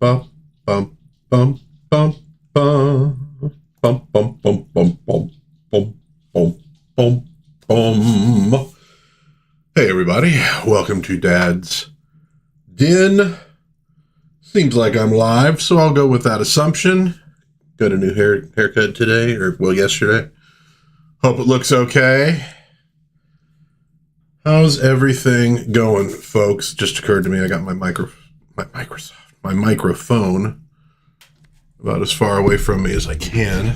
bum, bum, bum, bum, bum, bum, bum, bum, bum, bum, bum, bum, bum, bum. Hey everybody, welcome to Dad's Den. Seems like I'm live, so I'll go with that assumption. Got a new haircut today, yesterday. Hope it looks okay. How's everything going, folks? Just occurred to me I got my microphone about as far away from me as I can.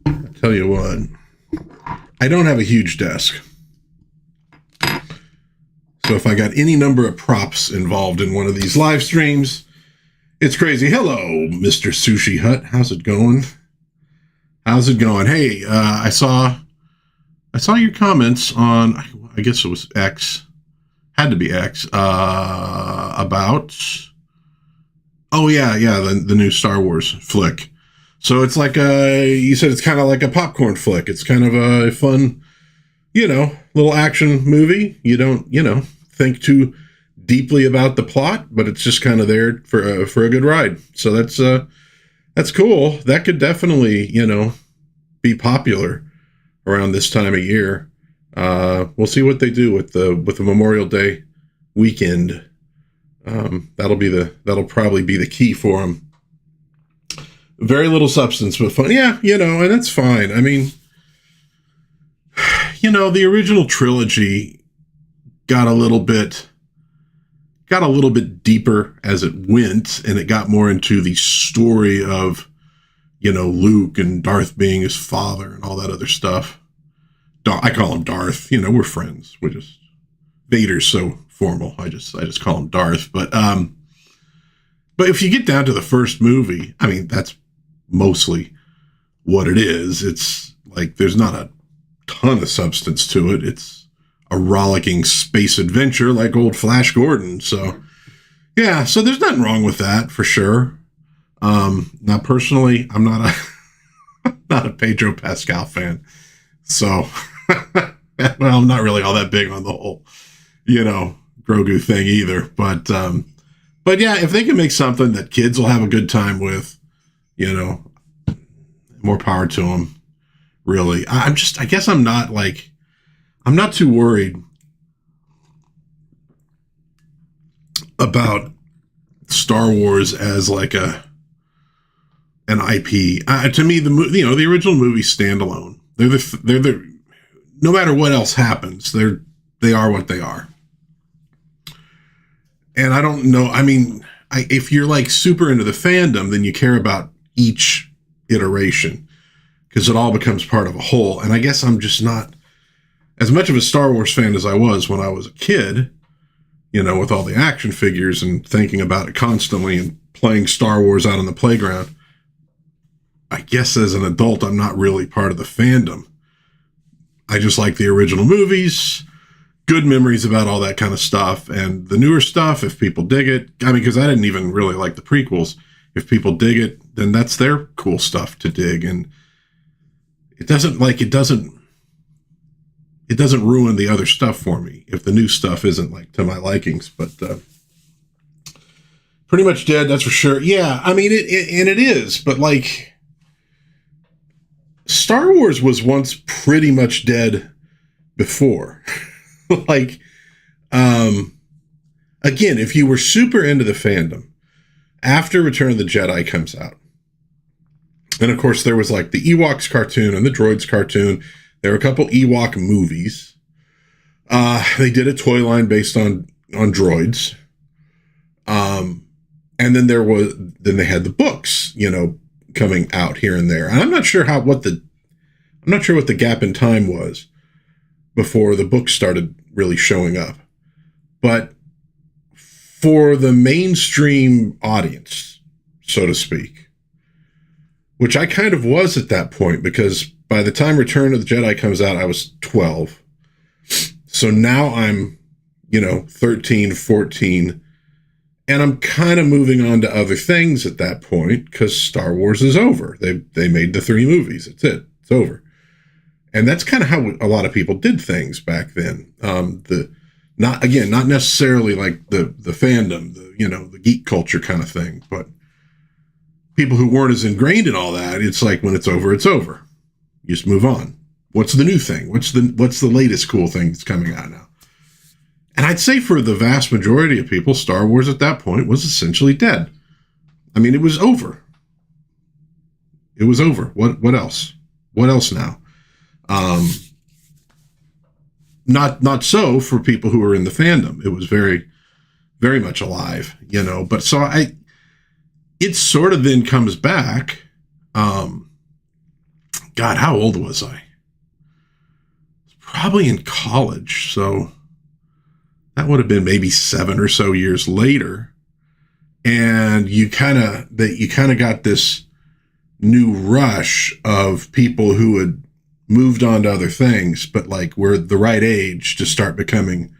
I'll tell you what, I don't have a huge desk. So if I got any number of props involved in one of these live streams, it's crazy. Hello, Mr. Sushi Hut. How's it going? How's it going? Hey, I saw your comments on, I guess it was X, had to be X, about, the new Star Wars flick. So it's like you said it's kind of like a popcorn flick. It's kind of a fun, little action movie. You don't, think too deeply about the plot, but it's just kind of there for a good ride. So that's cool. That could definitely, be popular around this time of year. We'll see what they do with the Memorial Day weekend. That'll probably be the key for them. Very little substance, but fun. Yeah, and that's fine. I mean, the original trilogy got a little bit deeper as it went, and it got more into the story of, Luke and Darth being his father and all that other stuff. I call him Darth. We're friends. Vader's so formal. I just call him Darth. But if you get down to the first movie, I mean, that's mostly what it is. It's like there's not a ton of substance to it. It's a rollicking space adventure like old Flash Gordon. So, yeah, so there's nothing wrong with that for sure. Now personally, I'm not a Pedro Pascal fan. So, well, I'm not really all that big on the whole, Grogu thing either. But yeah, if they can make something that kids will have a good time with, more power to them. Really, I guess I'm not too worried about Star Wars as like an IP. To me, the original movie's standalone. They're the no matter what else happens, they are what they are. And I don't know. I mean, if you're like super into the fandom, then you care about each iteration because it all becomes part of a whole. And I guess I'm just not as much of a Star Wars fan as I was when I was a kid, with all the action figures and thinking about it constantly and playing Star Wars out on the playground. I guess as an adult, I'm not really part of the fandom. I just like the original movies, good memories about all that kind of stuff. And the newer stuff, if people dig it, I mean, because I didn't even really like the prequels. If people dig it, then that's their cool stuff to dig. And it doesn't ruin the other stuff for me if the new stuff isn't like to my likings. But pretty much dead, that's for sure. Yeah, I mean, it is. But like, Star Wars was once pretty much dead before. Like, again, if you were super into the fandom, after Return of the Jedi comes out, and of course there was like the Ewoks cartoon and the Droids cartoon. There were a couple Ewok movies. They did a toy line based on droids. And then they had the books, coming out here and there. And I'm not sure what the gap in time was before the books started really showing up. But for the mainstream audience, so to speak, which I kind of was at that point, because by the time Return of the Jedi comes out, I was 12. So now I'm, 13, 14. And I'm kind of moving on to other things at that point because Star Wars is over. They made the 3 movies. That's it. It's over. And that's kind of how a lot of people did things back then. Not necessarily like the fandom, the geek culture kind of thing, but people who weren't as ingrained in all that, it's like when it's over, it's over. You just move on. What's the new thing? What's the latest cool thing that's coming out now? And I'd say for the vast majority of people, Star Wars at that point was essentially dead. I mean, it was over. It was over. What else? What else now? Not so for people who were in the fandom. It was very, very much alive, But so it sort of then comes back. God, how old was I? Probably in college, so that would have been maybe 7 or so years later. And you kind of got this new rush of people who had moved on to other things, but like were the right age to start becoming,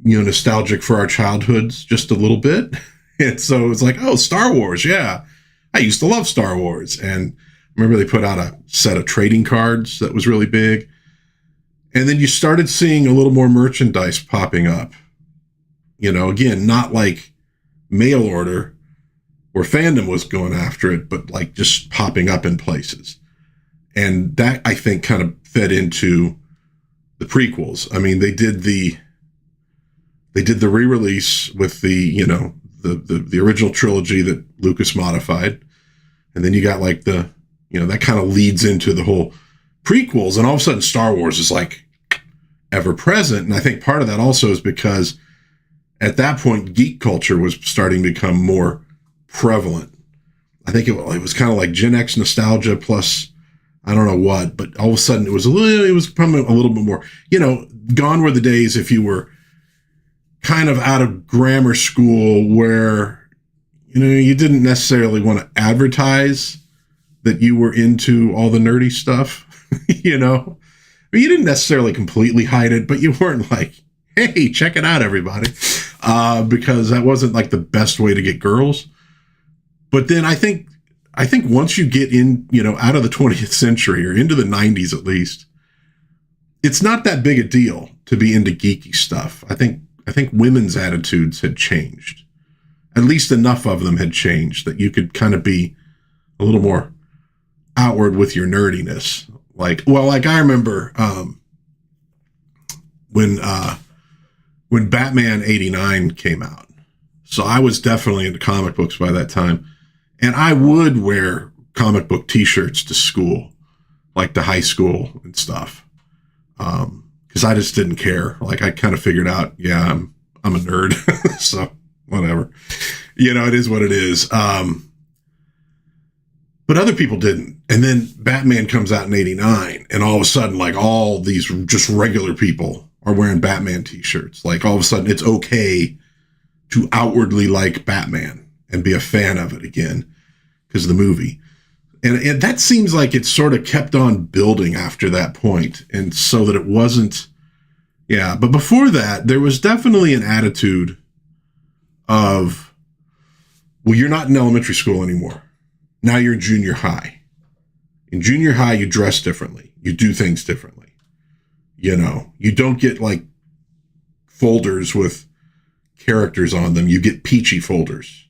nostalgic for our childhoods just a little bit. And so it's like, oh, Star Wars. Yeah. I used to love Star Wars. And remember they put out a set of trading cards that was really big. And then you started seeing a little more merchandise popping up, again, not like mail order where fandom was going after it, but like just popping up in places. And that, I think, kind of fed into the prequels. I mean, they did the re-release with the original trilogy that Lucas modified. And then you got like that kind of leads into the whole prequels. And all of a sudden Star Wars is like ever present. And I think part of that also is because at that point, geek culture was starting to become more prevalent. I think it was kind of like Gen X nostalgia plus I don't know what, but all of a sudden it was probably a little bit more, gone were the days if you were kind of out of grammar school where, you didn't necessarily want to advertise that you were into all the nerdy stuff, you didn't necessarily completely hide it, but you weren't like, hey, check it out, everybody, because that wasn't like the best way to get girls. But then I think once you get in, out of the 20th century or into the 90s at least, it's not that big a deal to be into geeky stuff. I think women's attitudes had changed. At least enough of them had changed that you could kind of be a little more outward with your nerdiness. Like I remember when Batman '89 came out. So I was definitely into comic books by that time. And I would wear comic book t-shirts to school, like to high school and stuff. Cause I just didn't care. Like I kind of figured out, yeah, I'm a nerd. So whatever, it is what it is. But other people didn't. And then Batman comes out in '89 and all of a sudden, like all these just regular people are wearing Batman t-shirts. Like all of a sudden it's okay to outwardly like Batman and be a fan of it again because of the movie. And that seems like it sort of kept on building after that point. And so that it wasn't, yeah. But before that, there was definitely an attitude of, well, you're not in elementary school anymore. Now you're in junior high. In junior high, you dress differently. You do things differently. You don't get like folders with characters on them. You get peachy folders,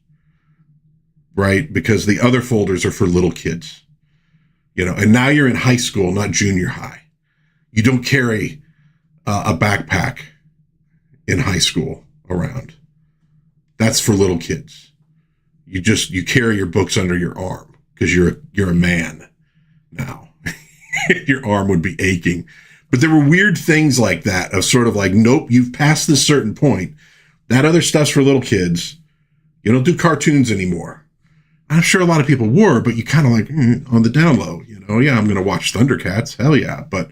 right? Because the other folders are for little kids, and now you're in high school, not junior high. You don't carry a backpack in high school around. That's for little kids. You carry your books under your arm because you're a man now. Your arm would be aching. But there were weird things like that of sort of like, nope, you've passed this certain point. That other stuff's for little kids. You don't do cartoons anymore. I'm sure a lot of people were, but you kind of like on the down low, yeah, I'm going to watch Thundercats. Hell yeah. But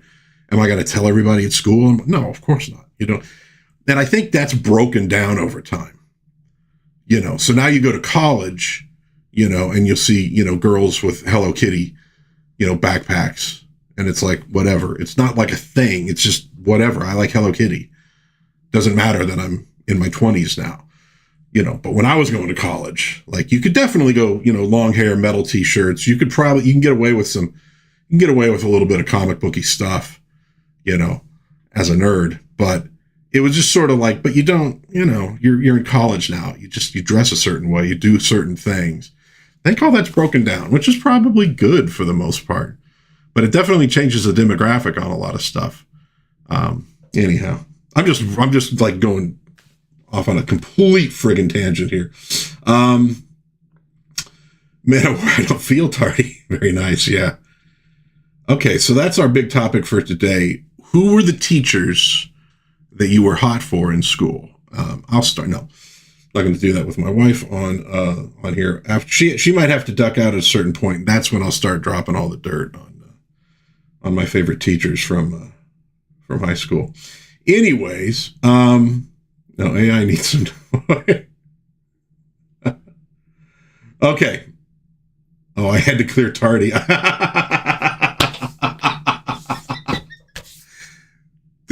am I going to tell everybody at school? No, of course not. And I think that's broken down over time, so now you go to college, and you'll see, girls with Hello Kitty, backpacks. And it's like, whatever. It's not like a thing. It's just whatever. I like Hello Kitty. Doesn't matter that I'm in my 20s now, but when I was going to college, like you could definitely go, long hair, metal t-shirts. You can get away with some, can get away with a little bit of comic booky stuff, as a nerd. But it was just sort of like, but you don't, you're in college now. You dress a certain way, you do certain things. I think all that's broken down, which is probably good for the most part. But it definitely changes the demographic on a lot of stuff. Anyhow, I'm just like going off on a complete friggin' tangent here. Man, I don't feel tardy. Very nice, yeah. Okay, so that's our big topic for today. Who were the teachers that you were hot for in school? I'll start. No, I'm not going to do that with my wife on here. After she might have to duck out at a certain point. That's when I'll start dropping all the dirt on my favorite teachers from high school. Anyways, no, AI needs some. Okay. Oh, I had to clear tardy.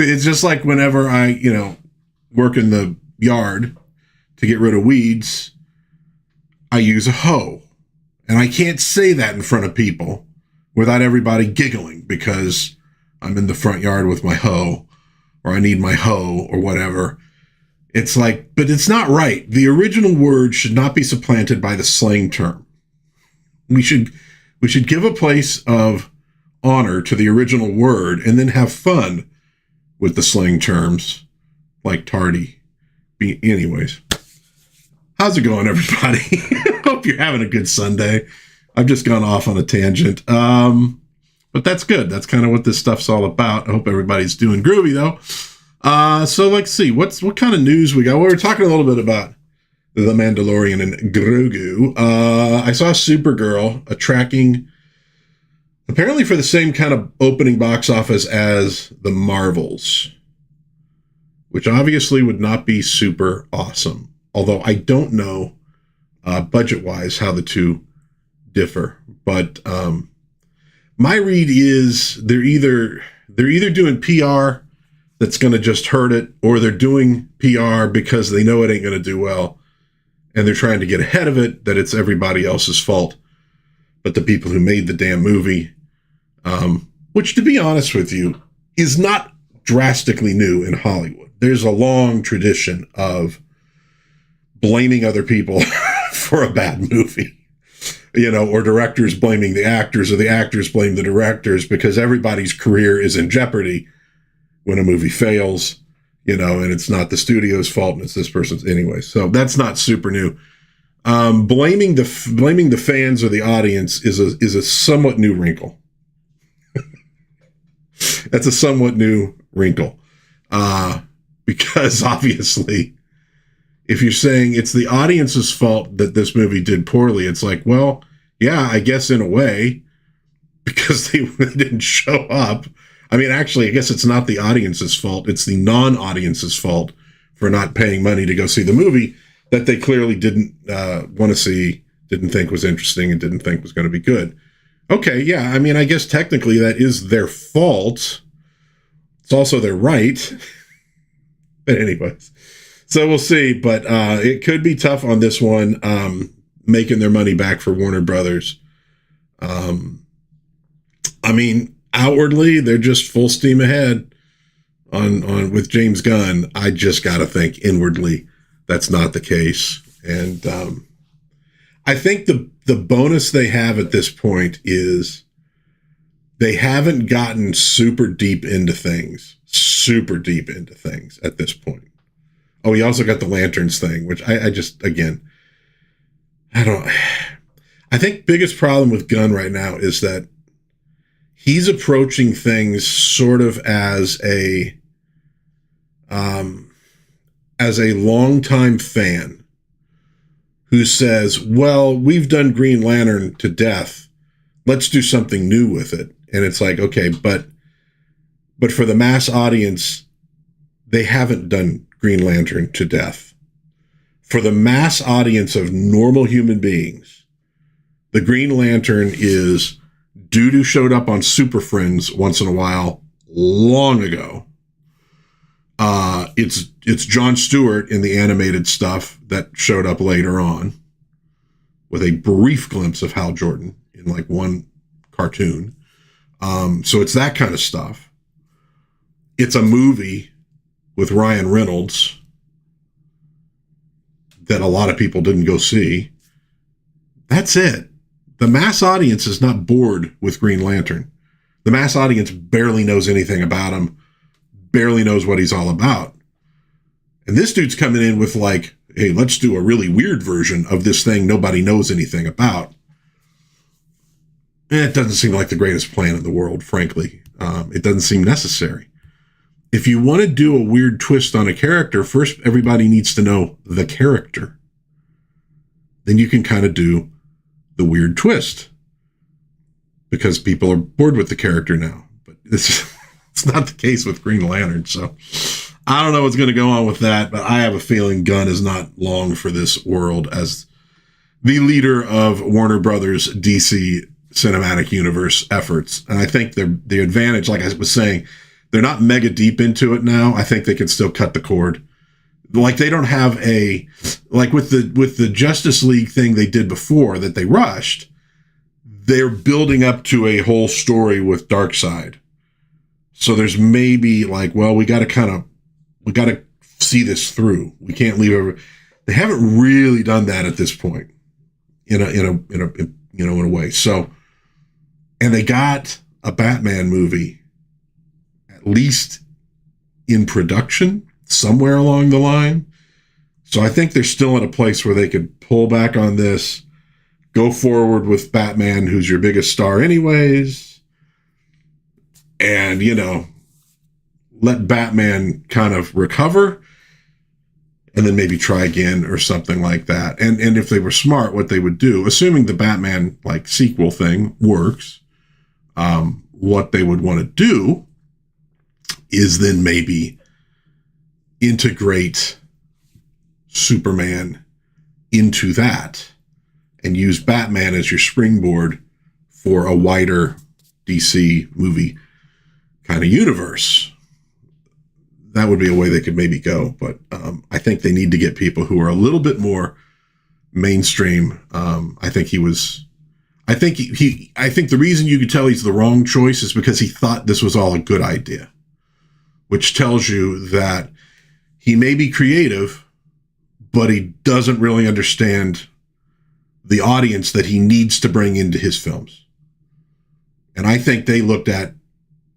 It's just like whenever I, work in the yard to get rid of weeds, I use a hoe. And I can't say that in front of people without everybody giggling because I'm in the front yard with my hoe, or I need my hoe, or whatever. It's like, but it's not right. The original word should not be supplanted by the slang term. We should give a place of honor to the original word and then have fun with the slang terms like tardy. Anyways, how's it going, everybody? Hope you're having a good Sunday. I've just gone off on a tangent. But that's good. That's kind of what this stuff's all about. I hope everybody's doing groovy, though. So let's see. What kind of news we got? Well, we were talking a little bit about The Mandalorian and Grogu. I saw Supergirl tracking, apparently for the same kind of opening box office as the Marvels, which obviously would not be super awesome. Although I don't know budget-wise how the two differ. But my read is they're either doing PR that's going to just hurt it, or they're doing PR because they know it ain't going to do well, and they're trying to get ahead of it, that it's everybody else's fault but the people who made the damn movie, which, to be honest with you, is not drastically new in Hollywood. There's a long tradition of blaming other people for a bad movie, or directors blaming the actors, or the actors blame the directors, because everybody's career is in jeopardy when a movie fails, and it's not the studio's fault, and it's this person's anyway. So that's not super new. Blaming the fans or the audience is a somewhat new wrinkle. That's a somewhat new wrinkle. Because obviously, if you're saying it's the audience's fault that this movie did poorly, it's like, well, yeah, I guess in a way, because they didn't show up. I mean, actually, I guess it's not the audience's fault. It's the non-audience's fault for not paying money to go see the movie that they clearly didn't want to see, didn't think was interesting, and didn't think was going to be good. Okay, yeah, I mean, I guess technically that is their fault. It's also their right. But anyways, so we'll see. But it could be tough on this one, making their money back for Warner Brothers. I mean, outwardly, they're just full steam ahead on with James Gunn. I just got to think inwardly that's not the case. And I think the bonus they have at this point is they haven't gotten super deep into things at this point. Oh, he also got the lanterns thing, which I just, again, I think biggest problem with Gunn right now is that he's approaching things sort of as a longtime fan who says, well, we've done Green Lantern to death. Let's do something new with it. And it's like, okay, but for the mass audience, they haven't done Green Lantern to death. For the mass audience of normal human beings, the Green Lantern is dude who showed up on Super Friends once in a while long ago. It's Jon Stewart in the animated stuff that showed up later on with a brief glimpse of Hal Jordan in like one cartoon. So it's that kind of stuff. It's a movie with Ryan Reynolds that a lot of people didn't go see. That's it. The mass audience is not bored with Green Lantern. The mass audience barely knows anything about him, barely knows what he's all about. And this dude's coming in with like, hey, let's do a really weird version of this thing nobody knows anything about. It doesn't seem like the greatest plan in the world, frankly. It doesn't seem necessary. If you want to do a weird twist on a character, first everybody needs to know the character. Then you can kind of do the weird twist, because people are bored with the character now. But it's not the case with Green Lantern. So I don't know what's going to go on with that, but I have a feeling Gunn is not long for this world as the leader of Warner Brothers DC Cinematic Universe efforts. And I think the advantage, like I was saying, they're not mega deep into it now. I think they can still cut the cord. Like they don't have like with the Justice League thing they did before that they rushed, they're building up to a whole story with Darkseid. So there's maybe like, well, we got to see this through. We can't leave it. They haven't really done that at this point in a way. So, and they got a Batman movie at least in production somewhere along the line. So I think they're still in a place where they could pull back on this, go forward with Batman, who's your biggest star anyways, and, let Batman kind of recover and then maybe try again or something like that. And if they were smart, what they would do, assuming the Batman like sequel thing works, what they would want to do is then maybe integrate Superman into that and use Batman as your springboard for a wider DC movie kind of universe. That would be a way they could maybe go. But I think they need to get people who are a little bit more mainstream. I think the reason you could tell he's the wrong choice is because he thought this was all a good idea, which tells you that he may be creative, but he doesn't really understand the audience that he needs to bring into his films. And I think they looked at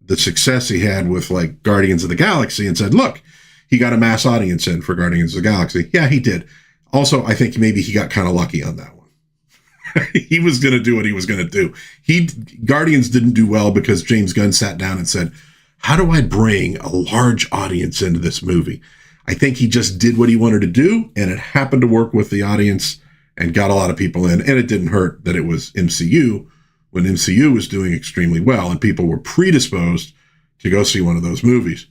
the success he had with like Guardians of the Galaxy and said, look, he got a mass audience in for Guardians of the Galaxy. Yeah, he did. Also, I think maybe he got kind of lucky on that one. He was going to do what he was going to do. Guardians didn't do well because James Gunn sat down and said, how do I bring a large audience into this movie? I think he just did what he wanted to do, and it happened to work with the audience and got a lot of people in. And it didn't hurt that it was MCU when MCU was doing extremely well and people were predisposed to go see one of those movies.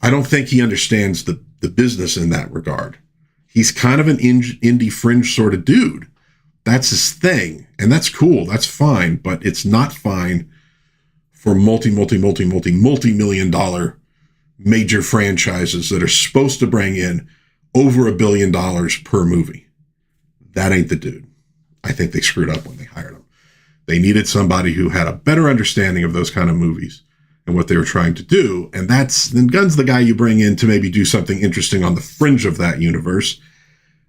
I don't think he understands the business in that regard. He's kind of an indie fringe sort of dude. That's his thing. And that's cool. That's fine. But it's not fine for multi-million dollar major franchises that are supposed to bring in over $1 billion per movie. That ain't the dude. I think they screwed up when they hired him. They needed somebody who had a better understanding of those kind of movies and what they were trying to do. And then Gunn's the guy you bring in to maybe do something interesting on the fringe of that universe,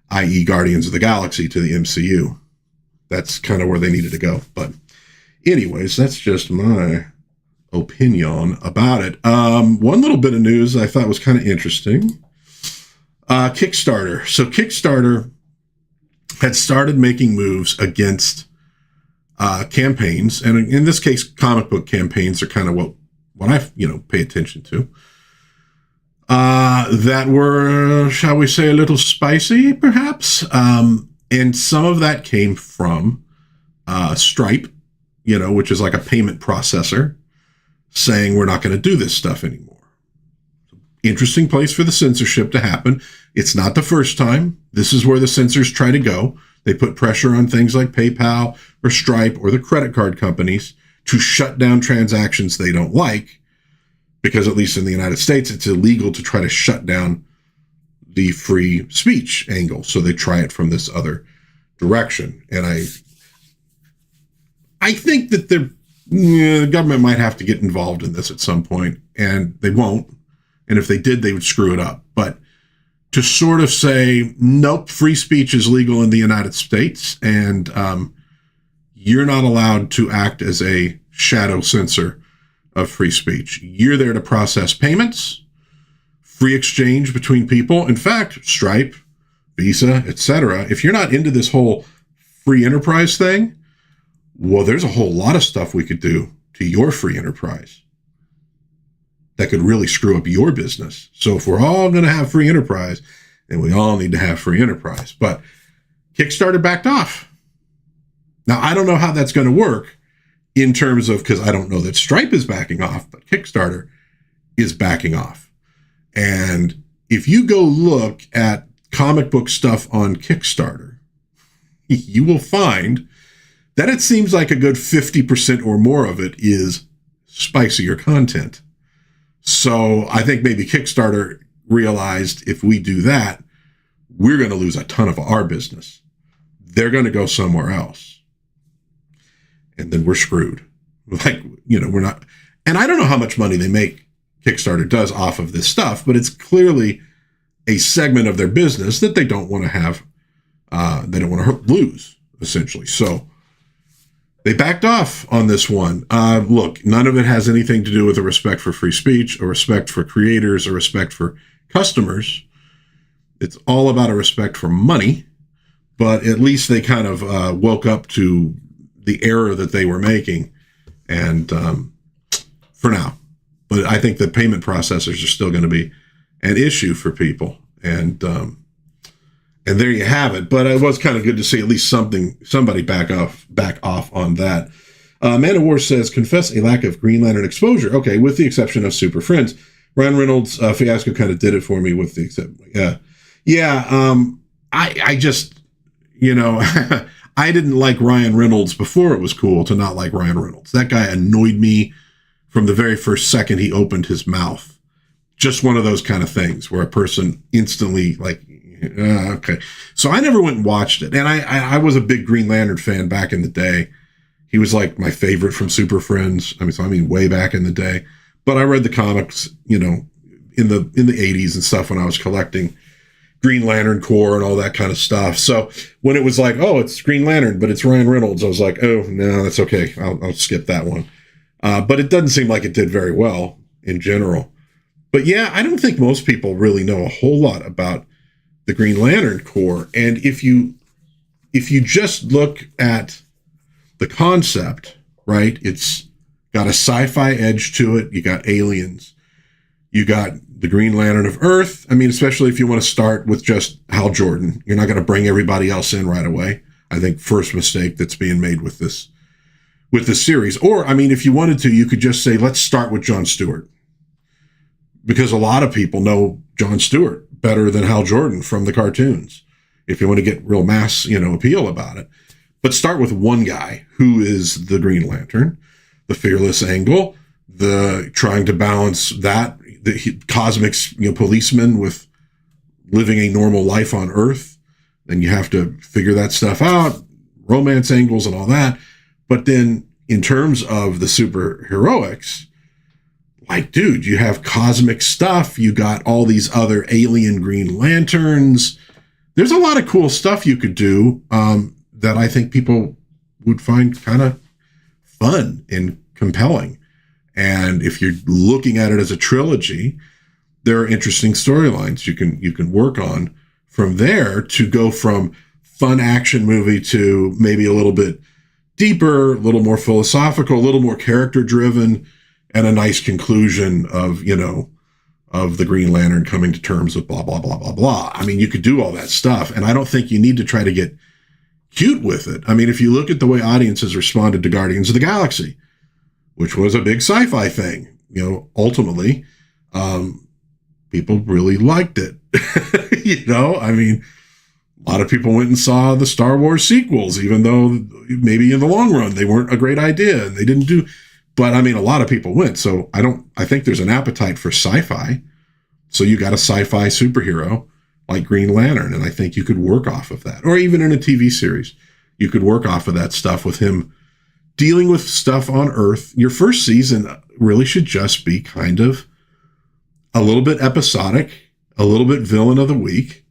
i.e. Guardians of the Galaxy to the MCU. That's kind of where they needed to go. But anyways, that's just my opinion about it. One little bit of news I thought was kind of interesting. Kickstarter. So Kickstarter had started making moves against campaigns, and in this case, comic book campaigns are kind of what I pay attention to. That were, shall we say, a little spicy, perhaps. And some of that came from Stripe, which is like a payment processor, saying we're not going to do this stuff anymore. Interesting place for the censorship to happen. It's not the first time. This is where the censors try to go. They put pressure on things like PayPal or Stripe or the credit card companies to shut down transactions they don't like, because at least in the United States, it's illegal to try to shut down the free speech angle. So they try it from this other direction. And I think that they're yeah, the government might have to get involved in this at some point, and they won't. And if they did, they would screw it up. But to sort of say, nope, free speech is legal in the United States, and you're not allowed to act as a shadow censor of free speech. You're there to process payments, free exchange between people. In fact, Stripe, Visa, etc. If you're not into this whole free enterprise thing, well, there's a whole lot of stuff we could do to your free enterprise that could really screw up your business. So if we're all going to have free enterprise, then we all need to have free enterprise. But Kickstarter backed off. Now, I don't know how that's going to work in terms of, because I don't know that Stripe is backing off, but Kickstarter is backing off. And if you go look at comic book stuff on Kickstarter, you will find that it seems like a good 50% or more of it is spicier content. So I think maybe Kickstarter realized if we do that, we're going to lose a ton of our business. They're going to go somewhere else. And then we're screwed. Like, we're not. And I don't know how much money they make, Kickstarter does, off of this stuff, but it's clearly a segment of their business that they don't want to have, they don't want to lose, essentially. So they backed off on this one. Look, none of it has anything to do with a respect for free speech, a respect for creators, a respect for customers. It's all about a respect for money, but at least they kind of woke up to the error that they were making, and for now. But I think the payment processors are still going to be an issue for people, and there you have it. But it was kind of good to see at least somebody back off on that. Man of War says, confess a lack of Green Lantern exposure. Okay, with the exception of Super Friends. Ryan Reynolds' fiasco kind of did it for me with the exception. I just, I didn't like Ryan Reynolds before it was cool to not like Ryan Reynolds. That guy annoyed me from the very first second he opened his mouth. Just one of those kind of things where a person instantly like, okay. So I never went and watched it. And I was a big Green Lantern fan back in the day. He was like my favorite from Super Friends. I mean, way back in the day. But I read the comics, in the 80s and stuff when I was collecting Green Lantern Corps and all that kind of stuff. So when it was like, oh, it's Green Lantern, but it's Ryan Reynolds, I was like, oh, no, that's okay. I'll skip that one. But it doesn't seem like it did very well in general. But yeah, I don't think most people really know a whole lot about the Green Lantern Corps. And if you just look at the concept, right, it's got a sci-fi edge to it. You got aliens. You got the Green Lantern of Earth. I mean, especially if you want to start with just Hal Jordan, you're not going to bring everybody else in right away. I think first mistake that's being made with this series. Or, I mean, if you wanted to, you could just say, let's start with John Stewart. Because a lot of people know John Stewart better than Hal Jordan from the cartoons, if you want to get real mass, appeal about it. But start with one guy who is the Green Lantern, the fearless angle, the trying to balance that, the cosmic, policeman with living a normal life on Earth. Then you have to figure that stuff out, romance angles and all that. But then in terms of the superheroics, like, dude, you have cosmic stuff. You got all these other alien Green Lanterns. There's a lot of cool stuff you could do that I think people would find kind of fun and compelling. And if you're looking at it as a trilogy, there are interesting storylines you can work on from there to go from fun action movie to maybe a little bit deeper, a little more philosophical, a little more character driven, and a nice conclusion of, of the Green Lantern coming to terms with blah, blah, blah, blah, blah. I mean, you could do all that stuff. And I don't think you need to try to get cute with it. I mean, if you look at the way audiences responded to Guardians of the Galaxy, which was a big sci-fi thing, ultimately, people really liked it. I mean, a lot of people went and saw the Star Wars sequels, even though maybe in the long run they weren't a great idea and they didn't do. But I mean, a lot of people went. So I think there's an appetite for sci-fi. So you got a sci-fi superhero like Green Lantern. And I think you could work off of that. Or even in a TV series, you could work off of that stuff with him dealing with stuff on Earth, your first season really should just be kind of a little bit episodic, a little bit villain of the week,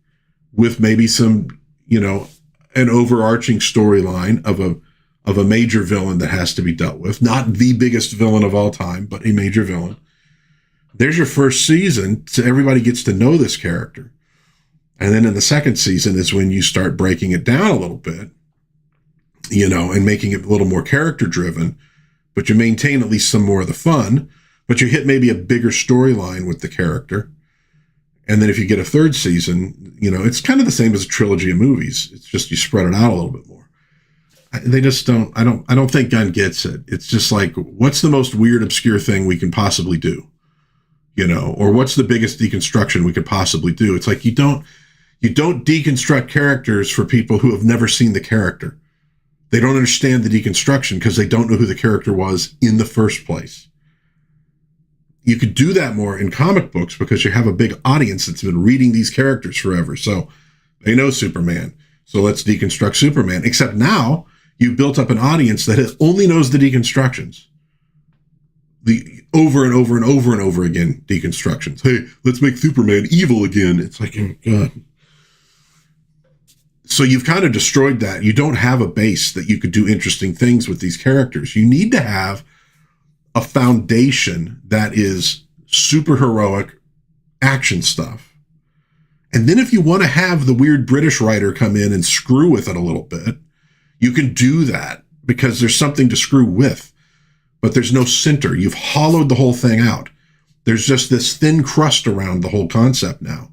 with maybe some, an overarching storyline of a major villain that has to be dealt with. Not the biggest villain of all time, but a major villain. There's your first season, so everybody gets to know this character. And then in the second season is when you start breaking it down a little bit, and making it a little more character driven, but you maintain at least some more of the fun, but you hit maybe a bigger storyline with the character. And then if you get a third season, it's kind of the same as a trilogy of movies. It's just you spread it out a little bit more. They just don't, I don't think Gunn gets it. It's just like, what's the most weird, obscure thing we can possibly do? Or what's the biggest deconstruction we could possibly do? It's like, you don't deconstruct characters for people who have never seen the character. They don't understand the deconstruction because they don't know who the character was in the first place. You could do that more in comic books because you have a big audience that's been reading these characters forever. So they know Superman. So let's deconstruct Superman. Except now you've built up an audience that only knows the deconstructions. The over and over and over and over again deconstructions. Hey, let's make Superman evil again. It's like, oh God. So you've kind of destroyed that. You don't have a base that you could do interesting things with these characters. You need to have a foundation that is super heroic action stuff. And then if you want to have the weird British writer come in and screw with it a little bit, you can do that because there's something to screw with, but there's no center. You've hollowed the whole thing out. There's just this thin crust around the whole concept now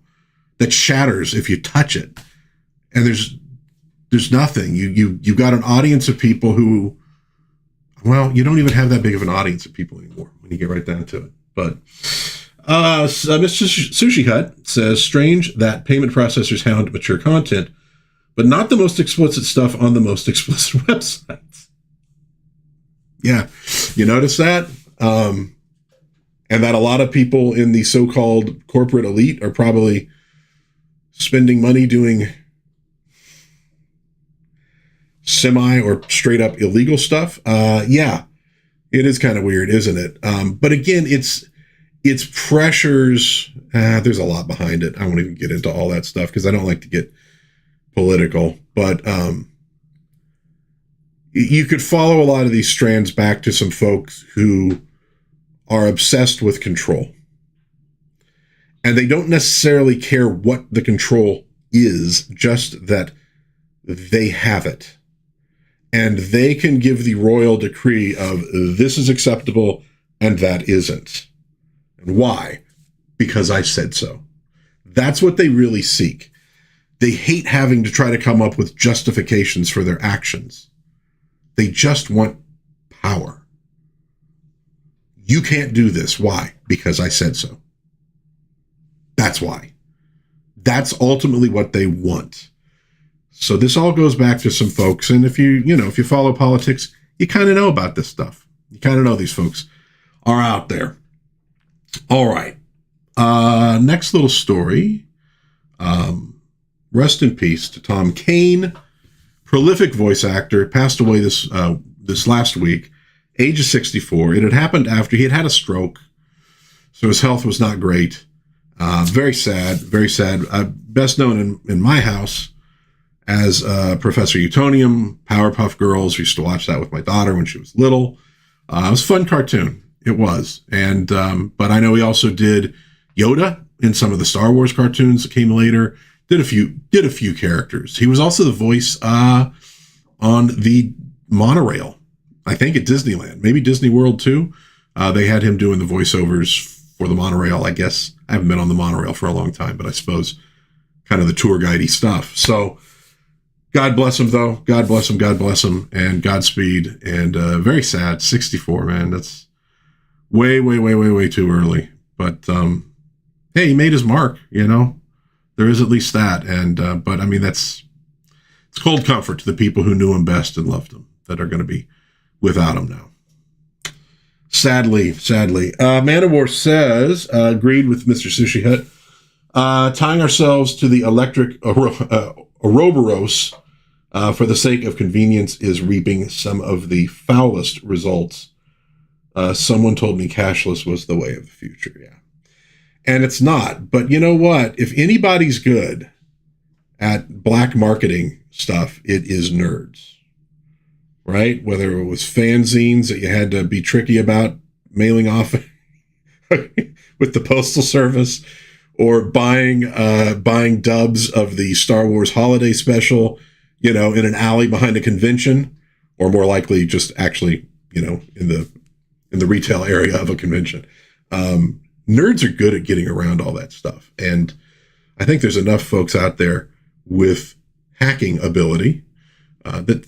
that shatters if you touch it. And there's nothing. You've got an audience of people who, well, you don't even have that big of an audience of people anymore when you get right down to it. But Mr. Sushi Hut says, strange that payment processors hound mature content, but not the most explicit stuff on the most explicit websites. Yeah, you notice that? And that a lot of people in the so-called corporate elite are probably spending money doing semi or straight up illegal stuff. Yeah, it is kind of weird, isn't it? But again, it's pressures. There's a lot behind it. I won't even get into all that stuff because I don't like to get political, but you could follow a lot of these strands back to some folks who are obsessed with control. And they don't necessarily care what the control is, just that they have it. And they can give the royal decree of this is acceptable and that isn't. And why? Because I said so. That's what they really seek. They hate having to try to come up with justifications for their actions. They just want power. You can't do this. Why? Because I said so. That's why. That's ultimately what they want. So this all goes back to some folks. And if you follow politics, you kind of know about this stuff. You kind of know these folks are out there. All right. Next little story. Rest in peace to Tom Kane, prolific voice actor, passed away this last week, age of 64. It had happened after he had had a stroke, so his health was not great. Very sad, very sad. Best known in my house as Professor Utonium, Powerpuff Girls. We used to watch that with my daughter when she was little. It was a fun cartoon. It was. And but I know he also did Yoda in some of the Star Wars cartoons that came later. Did a few characters. He was also the voice on the monorail, I think at Disneyland, maybe Disney World too. They had him doing the voiceovers for the monorail. I guess I haven't been on the monorail for a long time, but I suppose kind of the tour guidey stuff. So God bless him, though. God bless him. God bless him, and Godspeed. And very sad. 64, man. That's way, way, way, way, way too early. But hey, he made his mark. There is at least that. And but I mean, it's cold comfort to the people who knew him best and loved him that are going to be without him now. Sadly. Man of War says, agreed with Mr. Sushi Hut, tying ourselves to the electric Ouroboros for the sake of convenience, is reaping some of the foulest results. Someone told me cashless was the way of the future. Yeah. And it's not. But you know what? If anybody's good at black marketing stuff, it is nerds. Right? Whether it was fanzines that you had to be tricky about mailing off with the postal service, or buying dubs of the Star Wars holiday special, in an alley behind a convention, or more likely just actually, in the retail area of a convention. Nerds are good at getting around all that stuff. And I think there's enough folks out there with hacking ability that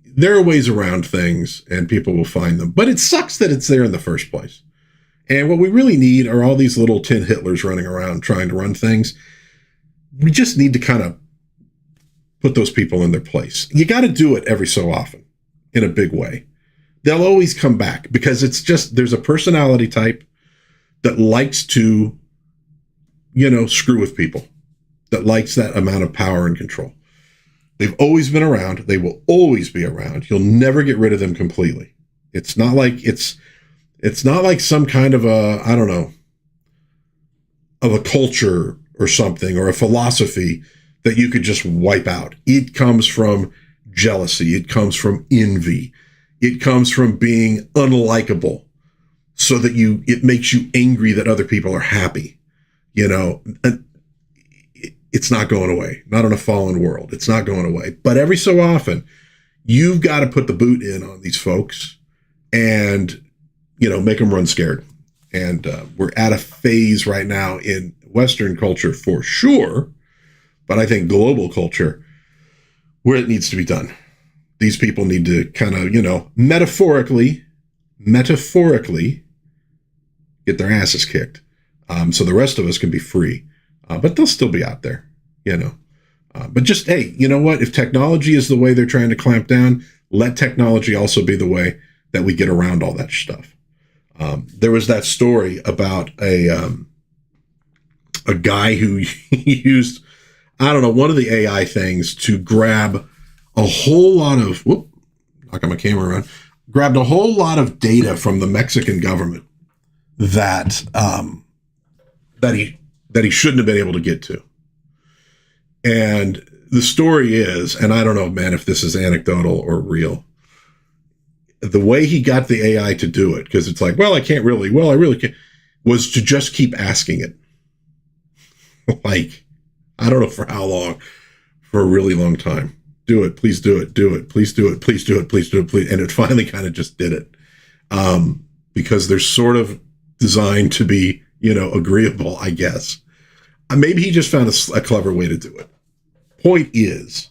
there are ways around things and people will find them. But it sucks that it's there in the first place. And what we really need are all these little tin Hitlers running around trying to run things. We just need to kind of put those people in their place. You got to do it every so often in a big way. They'll always come back because there's a personality type that likes to, screw with people, that likes that amount of power and control. They've always been around. They will always be around. You'll never get rid of them completely. It's not like some kind of of a culture or something, or a philosophy that you could just wipe out. It comes from jealousy. It comes from envy. It comes from being unlikable, so that it makes you angry that other people are happy. And it's not going away. Not in a fallen world. It's not going away. But every so often, you've got to put the boot in on these folks and, make them run scared. And we're at a phase right now in Western culture for sure, but I think global culture, where it needs to be done. These people need to kind of, metaphorically get their asses kicked. So the rest of us can be free. But they'll still be out there, But just, hey, you know what? If technology is the way they're trying to clamp down, let technology also be the way that we get around all that stuff. There was that story about a guy who used, one of the AI things to grab a whole lot of, knocking my camera around, grabbed a whole lot of data from the Mexican government that he shouldn't have been able to get to. And the story is, and I don't know, man, if this is anecdotal or real, the way he got the AI to do it, because it's like, I really can't, was to just keep asking it. Like, I don't know for how long, for a really long time. Do it, please do it, please do it, please do it, please do it, please. And it finally kind of just did it. Because they're sort of designed to be, agreeable, I guess. Maybe he just found a clever way to do it. Point is,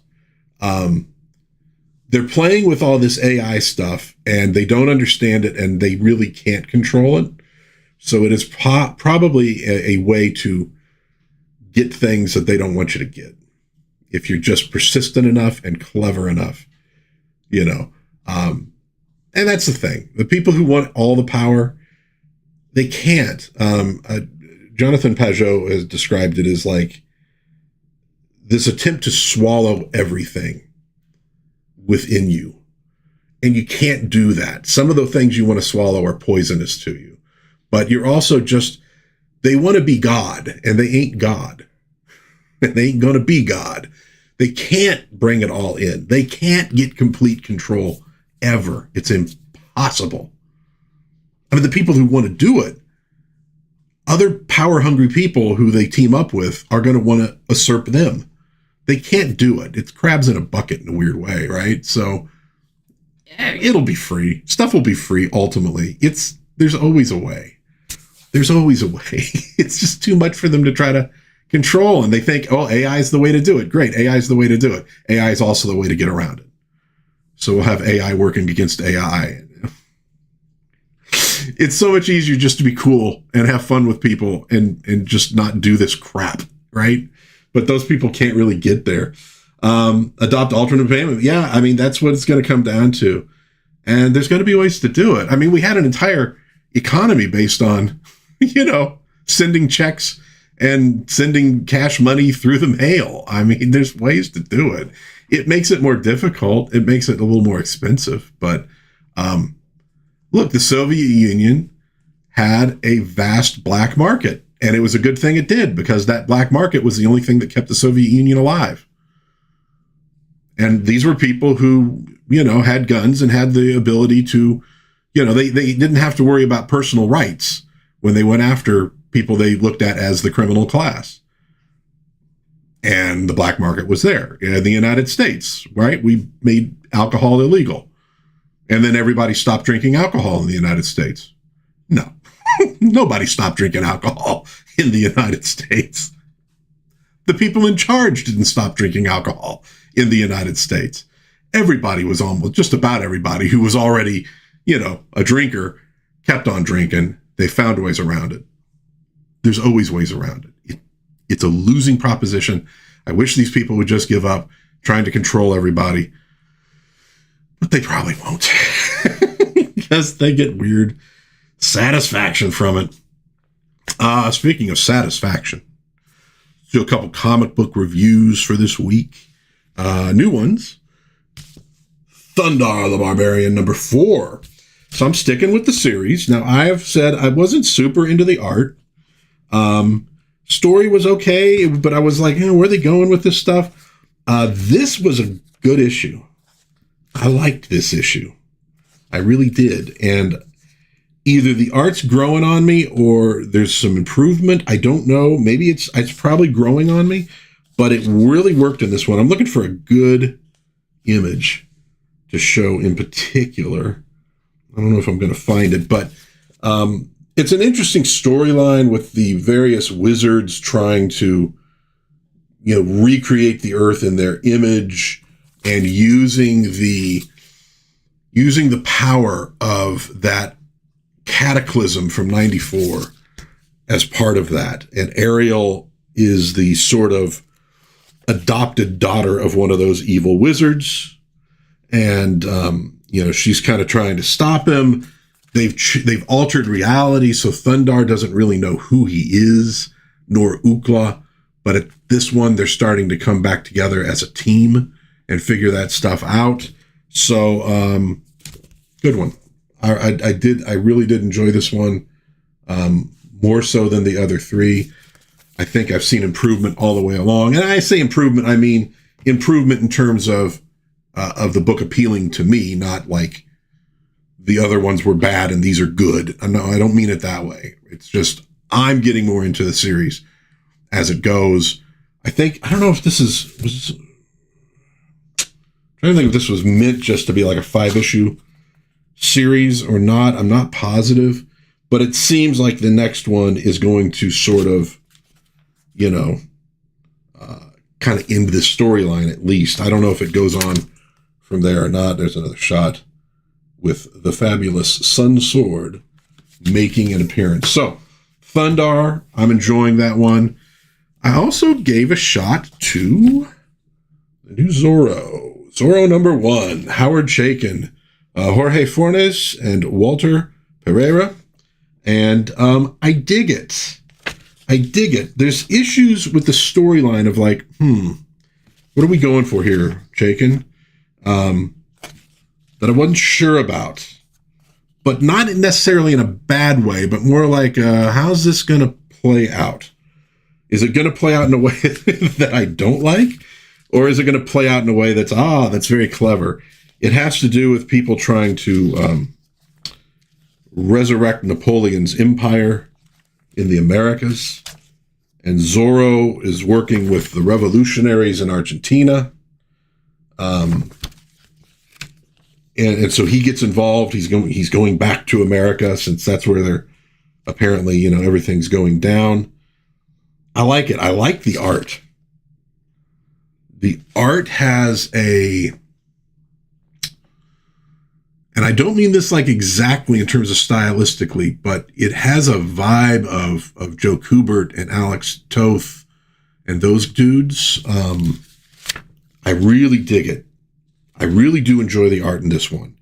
they're playing with all this AI stuff and they don't understand it and they really can't control it. So it is probably a way to get things that they don't want you to get. If you're just persistent enough and clever enough, and that's the thing. The people who want all the power, they can't. Jonathan Pajot has described it as like this attempt to swallow everything within you. And you can't do that. Some of the things you want to swallow are poisonous to you. But you're also they want to be God, and they ain't God. They ain't going to be God. They can't bring it all in. They can't get complete control ever. It's impossible. I mean, the people who want to do it, other power-hungry people who they team up with are going to want to usurp them. They can't do it. It's crabs in a bucket in a weird way, right? So it'll be free. Stuff will be free ultimately. There's always a way. There's always a way. It's just too much for them to try to control. And they think, AI is the way to do it. Great. AI is the way to do it. AI is also the way to get around it. So we'll have AI working against AI. It's so much easier just to be cool and have fun with people and just not do this crap, right? But those people can't really get there. Adopt alternate payment. Yeah, I mean, that's what it's going to come down to. And there's going to be ways to do it. I mean, we had an entire economy based on, sending checks and sending cash money through the mail. I mean, there's ways to do it. it makes it more difficult. It makes it a little more expensive. But look, the Soviet Union had a vast black market, and it was a good thing it did, because that black market was the only thing that kept the Soviet Union alive. And these were people who, had guns and had the ability to, they didn't have to worry about personal rights when they went after people they looked at as the criminal class. And the black market was there. In the United States, right? We made alcohol illegal. And then everybody stopped drinking alcohol in the United States. No, nobody stopped drinking alcohol in the United States. The people in charge didn't stop drinking alcohol in the United States. Everybody was just about everybody who was already, a drinker kept on drinking. They found ways around it. There's always ways around it. It's a losing proposition. I wish these people would just give up trying to control everybody, but they probably won't because they get weird satisfaction from it. Speaking of satisfaction, do a couple comic book reviews for this week. New ones. Thundarr the Barbarian, number 4. So I'm sticking with the series. Now, I have said I wasn't super into the art. Story was okay, but I was like, where are they going with this stuff? This was a good issue. I liked this issue. I really did. And either the art's growing on me or there's some improvement. I don't know. Maybe it's probably growing on me, but it really worked in this one. I'm looking for a good image to show in particular. I don't know if I'm going to find it, but it's an interesting storyline with the various wizards trying to, recreate the Earth in their image and using the power of that cataclysm from 94 as part of that. And Ariel is the sort of adopted daughter of one of those evil wizards. And, she's kind of trying to stop him. They've altered reality, so Thundarr doesn't really know who he is, nor Ukla. But at this one, they're starting to come back together as a team and figure that stuff out. So, good one. I really did enjoy this one, more so than the other 3. I think I've seen improvement all the way along. And I say improvement, I mean improvement in terms of the book appealing to me, not like the other ones were bad and these are good. No, I don't mean it that way. It's just I'm getting more into the series as it goes. I don't know if this I'm trying to think if this was meant just to be like a 5-issue series or not. I'm not positive, but it seems like the next one is going to sort of, kind of end this storyline at least. I don't know if it goes on from there or not. There's another shot with the fabulous Sun Sword making an appearance. So, Thundarr, I'm enjoying that one. I also gave a shot to the new Zorro. Zorro number 1, Howard Chaykin, Jorge Fornes, and Walter Pereira. And I dig it. There's issues with the storyline of like, what are we going for here, Chaykin? That I wasn't sure about. But not necessarily in a bad way, but more like, how's this going to play out? Is it going to play out in a way that I don't like? Or is it going to play out in a way that's very clever? It has to do with people trying to resurrect Napoleon's empire in the Americas. And Zorro is working with the revolutionaries in Argentina. And so he gets involved. He's going back to America since that's where they're apparently, everything's going down. I like it. I like the art. The art has and I don't mean this like exactly in terms of stylistically, but it has a vibe of Joe Kubert and Alex Toth and those dudes. I really dig it. I really do enjoy the art in this one.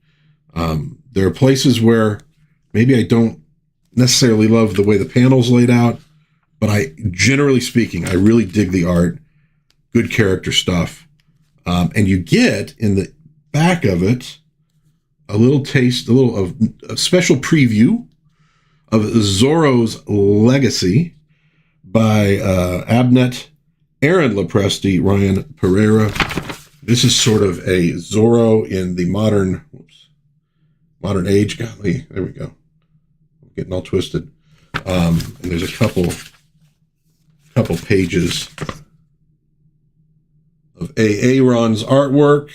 There are places where maybe I don't necessarily love the way the panel's laid out, but generally speaking, I really dig the art. Good character stuff. And you get in the back of it a little taste, a special preview of Zorro's Legacy by Abnett, Aaron Lopresti, Ryan Pereira. This is sort of a Zorro in the modern age. Golly, there we go. I'm getting all twisted. And there's a couple pages of Aaron's artwork.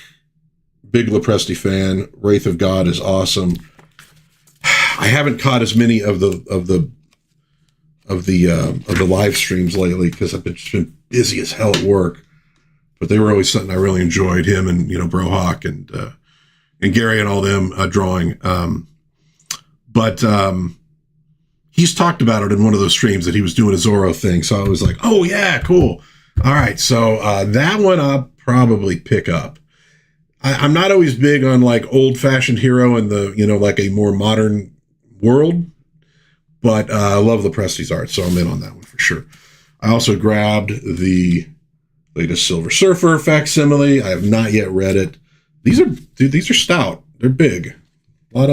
Big Lopresti fan. Wraith of God is awesome. I haven't caught as many of the live streams lately because I've been busy as hell at work. But they were always something I really enjoyed. Him and Brohawk and Gary and all them drawing. But he's talked about it in one of those streams that he was doing a Zorro thing. So I was like, oh yeah, cool. All right, so that one I'll probably pick up. I'm not always big on like old-fashioned hero in the like a more modern world, but I love Lopresti's art, so I'm in on that one for sure. I also grabbed the latest Silver Surfer facsimile. I have not yet read it. These are stout. They're big. A lot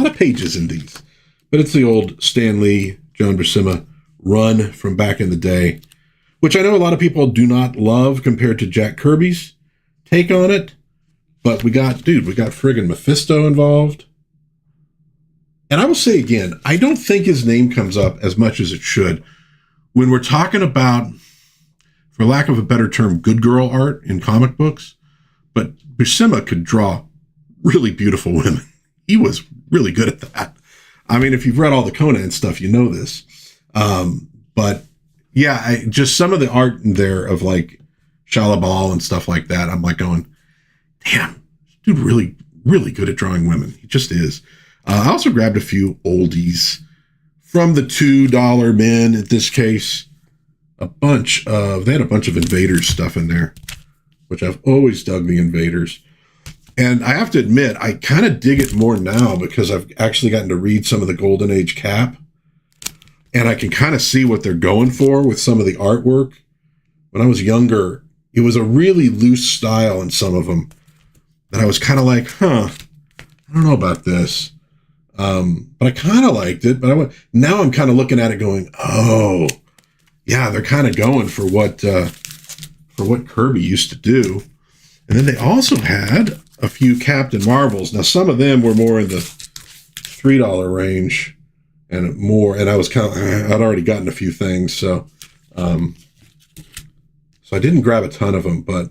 of pages in these. But it's the old Stan Lee, John Buscema run from back in the day, which I know a lot of people do not love compared to Jack Kirby's take on it. But we got friggin' Mephisto involved. And I will say again, I don't think his name comes up as much as it should when we're talking about, for lack of a better term, good girl art in comic books. But Buscema could draw really beautiful women. He was really good at that. I mean, if you've read all the Conan stuff, you know this. But yeah, just some of the art in there of like Shalabal and stuff like that, I'm like going, damn, this dude really, really good at drawing women. He just is. I also grabbed a few oldies from the $2 bin, in this case. They had a bunch of Invaders stuff in there, which I've always dug the Invaders. And I have to admit, I kind of dig it more now because I've actually gotten to read some of the Golden Age Cap. And I can kind of see what they're going for with some of the artwork. When I was younger, it was a really loose style in some of them that I was kind of like, I don't know about this. But I kind of liked it. But now I'm kind of looking at it going, oh, yeah, they're kind of going for what Kirby used to do. And then they also had a few Captain Marvels. Now, some of them were more in the $3 range and more. And I was I'd already gotten a few things. So I didn't grab a ton of them, but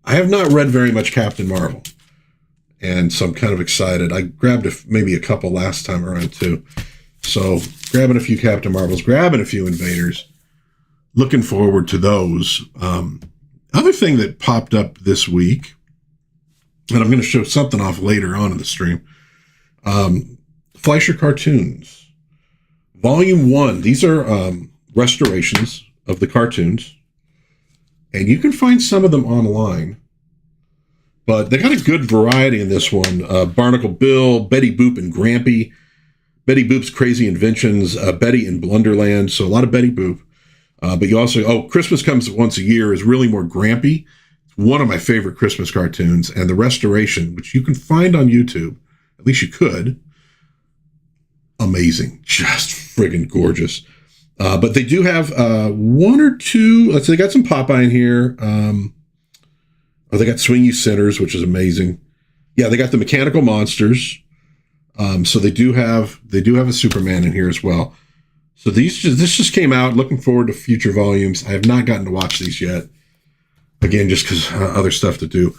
I have not read very much Captain Marvel. And so I'm kind of excited. I grabbed maybe a couple last time around too. So grabbing a few Captain Marvels, grabbing a few Invaders, looking forward to those. Other thing that popped up this week, and I'm going to show something off later on in the stream, Fleischer Cartoons, Volume 1. These are restorations of the cartoons, and you can find some of them online. But they got a good variety in this one. Barnacle Bill, Betty Boop and Grampy, Betty Boop's Crazy Inventions, Betty in Blunderland. So a lot of Betty Boop. But you also, Christmas Comes Once a Year is really more Grampy. It's one of my favorite Christmas cartoons. And the restoration, which you can find on YouTube, at least you could, amazing. Just friggin' gorgeous. But they do have one or two, they got some Popeye in here. They got Swingy Sinners, which is amazing. Yeah, they got the Mechanical Monsters. So they do have a Superman in here as well. So this just came out. Looking forward to future volumes. I have not gotten to watch these yet. Again, just because other stuff to do.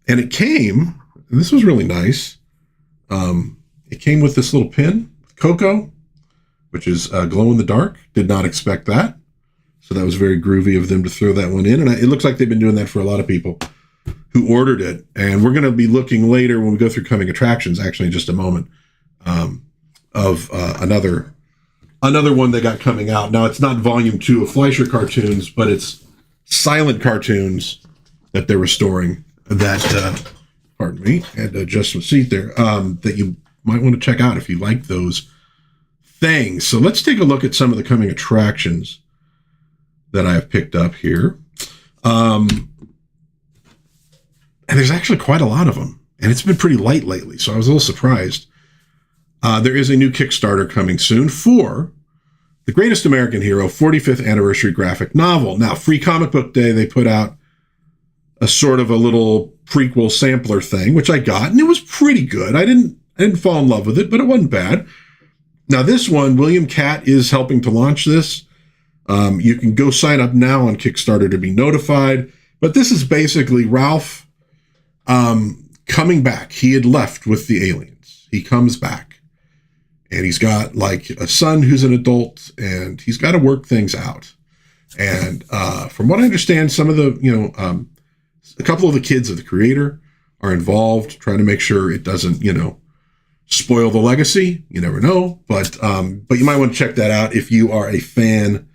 And it came, and this was really nice. It came with this little pin, Coco, which is glow in the dark. Did not expect that. So that was very groovy of them to throw that one in. And it looks like they've been doing that for a lot of people who ordered it. And we're going to be looking later when we go through coming attractions, actually in just a moment, of another one they got coming out. Now, it's not volume 2 of Fleischer Cartoons, but it's silent cartoons that they're restoring that, pardon me, and adjust some seat there, that you might want to check out if you like those things. So let's take a look at some of the coming attractions that I have picked up here. And there's actually quite a lot of them. And it's been pretty light lately, so I was a little surprised. There is a new Kickstarter coming soon for The Greatest American Hero 45th Anniversary Graphic Novel. Now, Free Comic Book Day, they put out a sort of a little prequel sampler thing, which I got, and it was pretty good. I didn't fall in love with it, but it wasn't bad. Now, this one, William Catt is helping to launch this. You can go sign up now on Kickstarter to be notified. But this is basically Ralph coming back. He had left with the aliens. He comes back. And he's got like a son who's an adult, and he's got to work things out. And from what I understand, some of the, a couple of the kids of the creator are involved, trying to make sure it doesn't, spoil the legacy. You never know. But you might want to check that out if you are a fan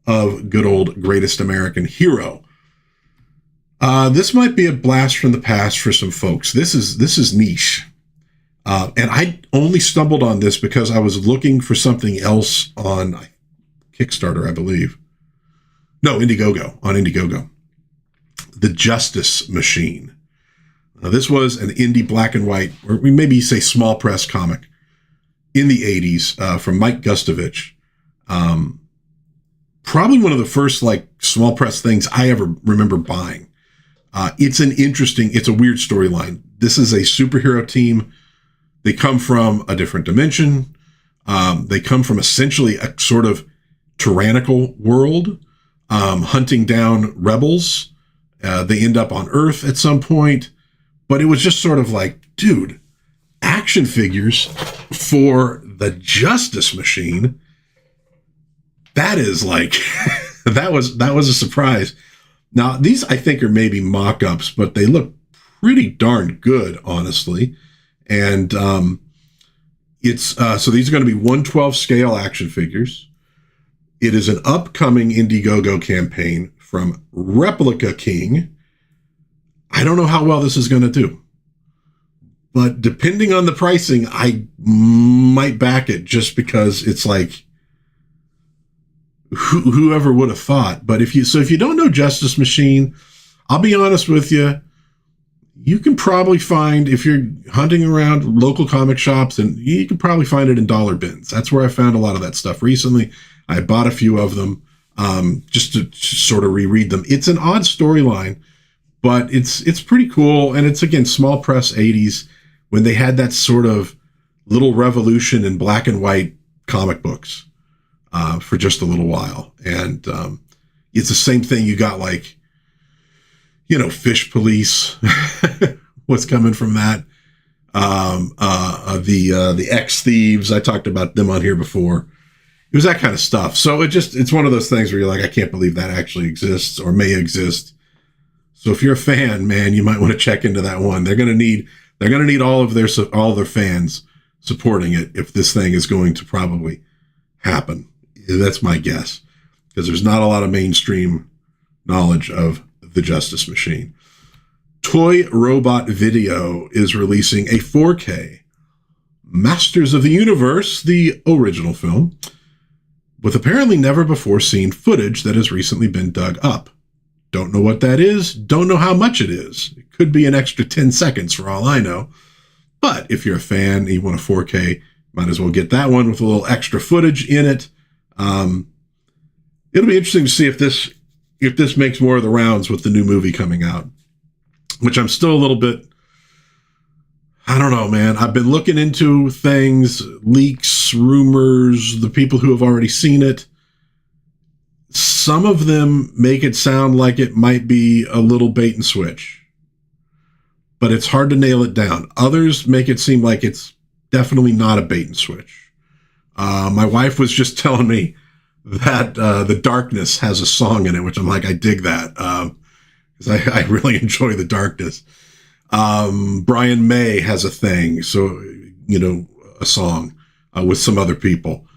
of good old Greatest American Hero. This might be a blast from the past for some folks. This is niche. And I only stumbled on this because I was looking for something else on Kickstarter, I believe. No, Indiegogo, on Indiegogo. The Justice Machine. This was an indie black and white, or we maybe say small press comic in the 80s from Mike Gustovich. Probably one of the first like small press things I ever remember buying. It's a weird storyline. This is a superhero team. They come from a different dimension. They come from essentially a sort of tyrannical world, hunting down rebels. They end up on Earth at some point. But it was just sort of like, dude, action figures for the Justice Machine. That is like, that was a surprise. Now, these I think are maybe mock-ups, but they look pretty darn good, honestly. And so these are going to be 1/12 scale action figures. It is an upcoming Indiegogo campaign from Replica King. I don't know how well this is going to do, but depending on the pricing, I might back it just because it's like, whoever would have thought. But if you don't know Justice Machine, I'll be honest with you, you can probably find, if you're hunting around local comic shops, and you can probably find it in dollar bins. That's where I found a lot of that stuff recently. I bought a few of them just to sort of reread them. It's an odd storyline, but it's pretty cool. And it's, again, small press 80s when they had that sort of little revolution in black and white comic books for just a little while. And it's the same thing. You got like, Fish Police, what's coming from that. The X-Thieves, I talked about them on here before. It was that kind of stuff. So it's one of those things where you're like, I can't believe that actually exists or may exist. So if you're a fan, man, you might want to check into that one. They're going to need all of their fans supporting it if this thing is going to probably happen. That's my guess, because there's not a lot of mainstream knowledge of the Justice Machine. Toy Robot Video is releasing a 4K Masters of the Universe, the original film, with apparently never before seen footage that has recently been dug up. Don't know what that is. Don't know how much it is. It could be an extra 10 seconds for all I know. But if you're a fan and you want a 4K, might as well get that one with a little extra footage in it. It'll be interesting to see if this makes more of the rounds with the new movie coming out, which I'm still a little bit, I don't know, man. I've been looking into things, leaks, rumors, the people who have already seen it. Some of them make it sound like it might be a little bait and switch, but it's hard to nail it down. Others make it seem like it's definitely not a bait and switch. My wife was just telling me that The Darkness has a song in it, which I'm like, I dig that, because I really enjoy The Darkness. Brian May has a thing, so, a song with some other people.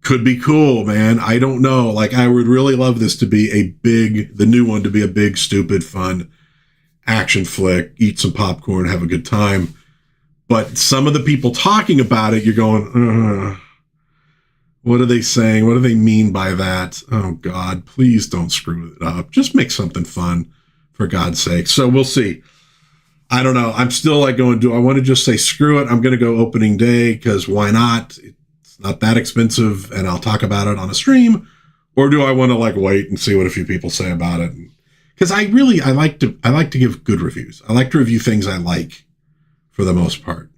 Could be cool, man. I don't know. Like, I would really love this to be the new one to be a big, stupid, fun action flick, eat some popcorn, have a good time. But some of the people talking about it, you're going, what are they saying? What do they mean by that? Oh, God, please don't screw it up. Just make something fun, for God's sake. So we'll see. I don't know. I'm still like going, do I want to just say, screw it, I'm going to go opening day because why not? It's not that expensive and I'll talk about it on a stream. Or do I want to like wait and see what a few people say about it? Because I like to give good reviews. I like to review things I like for the most part.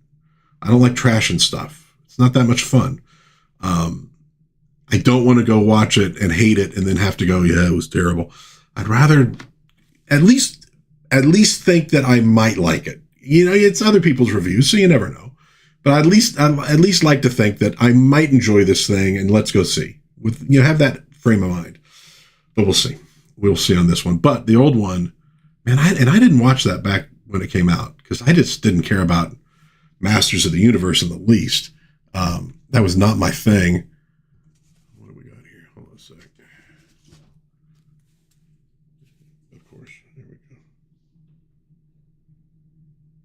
I don't like trashing stuff. It's not that much fun. I don't want to go watch it and hate it and then have to go, yeah, it was terrible. I'd rather at least think that I might like it. You know, it's other people's reviews, so you never know. But I'd at least like to think that I might enjoy this thing, and let's go see. Have that frame of mind. But we'll see. We'll see on this one. But the old one, man, I didn't watch that back when it came out because I just didn't care about Masters of the Universe in the least. That was not my thing. What do we got here? Hold on a sec. Of course. There we go.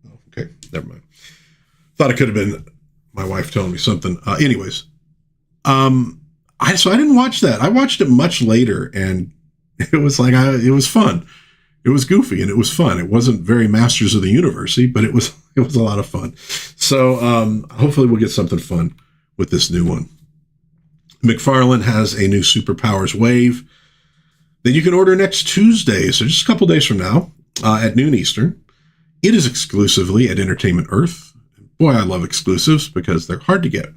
Oh, okay. Never mind. Thought it could have been my wife telling me something. Anyways. So I didn't watch that. I watched it much later, and it was like, it was fun. It was goofy and it was fun. It wasn't very Masters of the Universe-y, but it was a lot of fun. So hopefully we'll get something fun with this new one. McFarlane has a new Superpowers wave that you can order next Tuesday, so just a couple days from now at noon Eastern. It is exclusively at Entertainment Earth. Boy, I love exclusives because they're hard to get.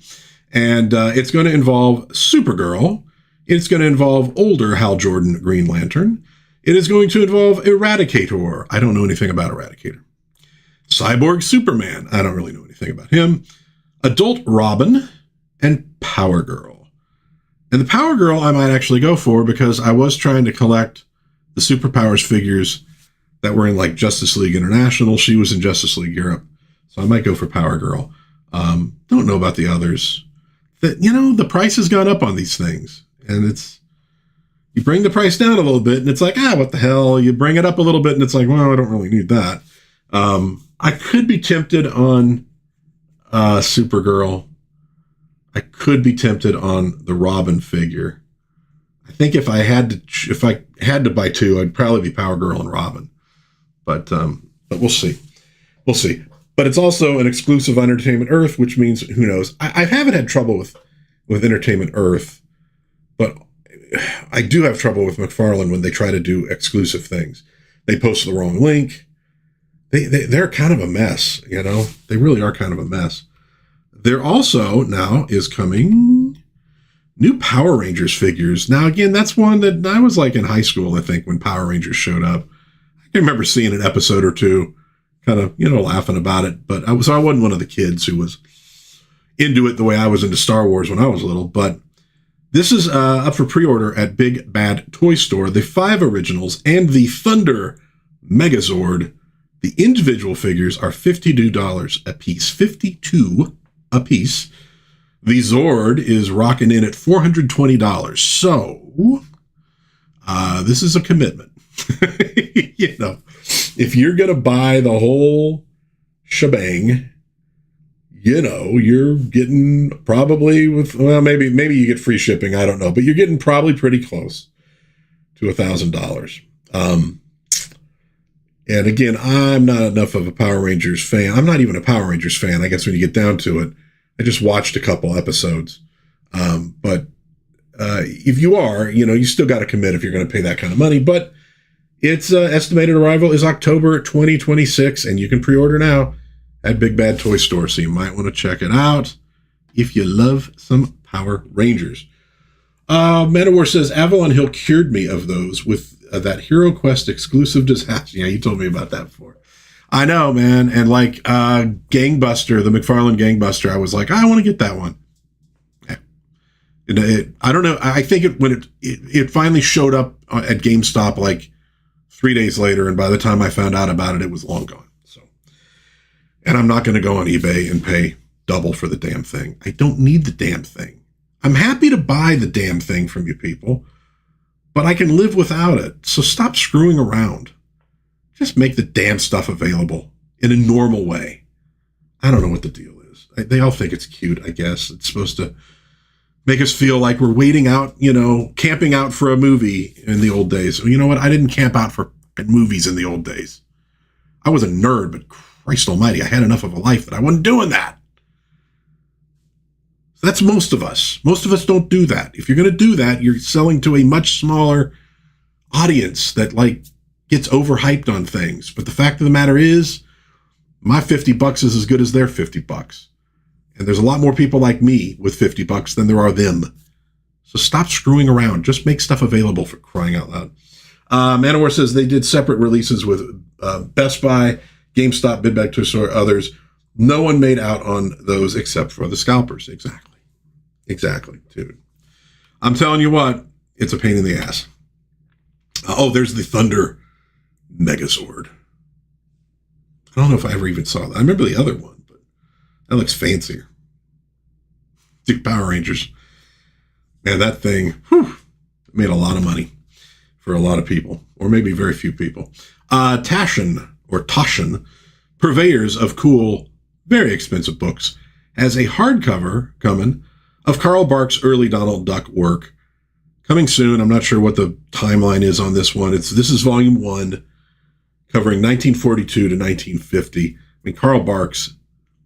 And it's going to involve Supergirl. It's going to involve older Hal Jordan Green Lantern. It is going to involve Eradicator. I don't know anything about Eradicator. Cyborg Superman. I don't really know anything about him. Adult Robin and Power Girl. And the Power Girl I might actually go for because I was trying to collect the Superpowers figures that were in like Justice League International. She was in Justice League Europe. So I might go for Power Girl. Don't know about the others. The price has gone up on these things. And you bring the price down a little bit and it's like, what the hell? You bring it up a little bit and it's like, well, I don't really need that. I could be tempted on Supergirl. I could be tempted on the Robin figure. I think if I had to buy two, I'd probably be Power Girl and Robin. But we'll see. We'll see. But it's also an exclusive on Entertainment Earth, which means who knows. I haven't had trouble with Entertainment Earth, but I do have trouble with McFarlane when they try to do exclusive things. They post the wrong link. They're kind of a mess, you know. They really are kind of a mess. There also now is coming new Power Rangers figures. Now, again, that's one that I was like in high school, I think, when Power Rangers showed up. I can remember seeing an episode or two, kind of, laughing about it. But I wasn't one of the kids who was into it the way I was into Star Wars when I was little. But this is up for pre-order at Big Bad Toy Store. The 5 originals and the Thundarr Megazord. The individual figures are $52 a piece. $52 a piece. The Zord is rocking in at $420. So, this is a commitment. If you're going to buy the whole shebang, you're getting probably maybe you get free shipping. I don't know, but you're getting probably pretty close to $1,000. And again, I'm not enough of a Power Rangers fan. I'm not even a Power Rangers fan, I guess, when you get down to it. I just watched a couple episodes. But if you are, you still got to commit if you're going to pay that kind of money. But its estimated arrival is October 2026, and you can pre-order now at Big Bad Toy Store. So you might want to check it out if you love some Power Rangers. Manowar says, Avalon Hill cured me of those with that Hero Quest exclusive disaster. Yeah, you told me about that before. I know, man. And like Gangbuster, the McFarlane Gangbuster, I was like, I want to get that one. I don't know. I think when it finally showed up at GameStop like 3 days later, and by the time I found out about it, it was long gone. So, and I'm not going to go on eBay and pay double for the damn thing. I don't need the damn thing. I'm happy to buy the damn thing from you people, but I can live without it. So stop screwing around. Just make the damn stuff available in a normal way. I don't know what the deal is. They all think it's cute, I guess. It's supposed to make us feel like we're waiting out, camping out for a movie in the old days. You know what? I didn't camp out for movies in the old days. I was a nerd, but Christ almighty, I had enough of a life that I wasn't doing that. That's most of us. Most of us don't do that. If you're going to do that, you're selling to a much smaller audience that like gets overhyped on things. But the fact of the matter is, my $50 is as good as their $50. And there's a lot more people like me with $50 than there are them. So stop screwing around. Just make stuff available, for crying out loud. Manowar says they did separate releases with Best Buy, GameStop, Bid Back Toy Store, others. No one made out on those except for the scalpers. Exactly, dude. I'm telling you what, it's a pain in the ass. There's the Thundarr Megazord. I don't know if I ever even saw that. I remember the other one, but that looks fancier. Dude, Power Rangers. Man, that thing made a lot of money for a lot of people, or maybe very few people. Taschen, purveyors of cool, very expensive books, has a hardcover coming of Carl Barks' early Donald Duck work. Coming soon. I'm not sure what the timeline is on this one. This is volume 1, covering 1942 to 1950. I mean, Carl Barks,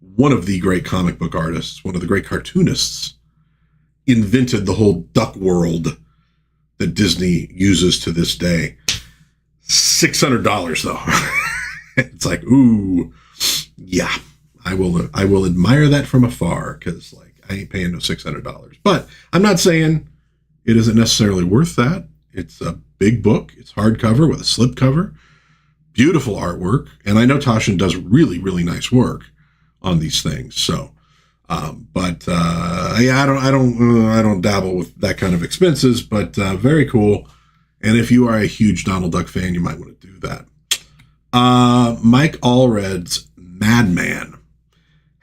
one of the great comic book artists, one of the great cartoonists, invented the whole duck world that Disney uses to this day. $600 though. It's like, ooh, yeah, I will admire that from afar, because like I ain't paying no $600. But I'm not saying it isn't necessarily worth that. It's a big book. It's hardcover with a slipcover, beautiful artwork, and I know Taschen does really, really nice work on these things. So, yeah, I don't dabble with that kind of expenses, but very cool. And if you are a huge Donald Duck fan, you might want to do that. Mike Allred's Madman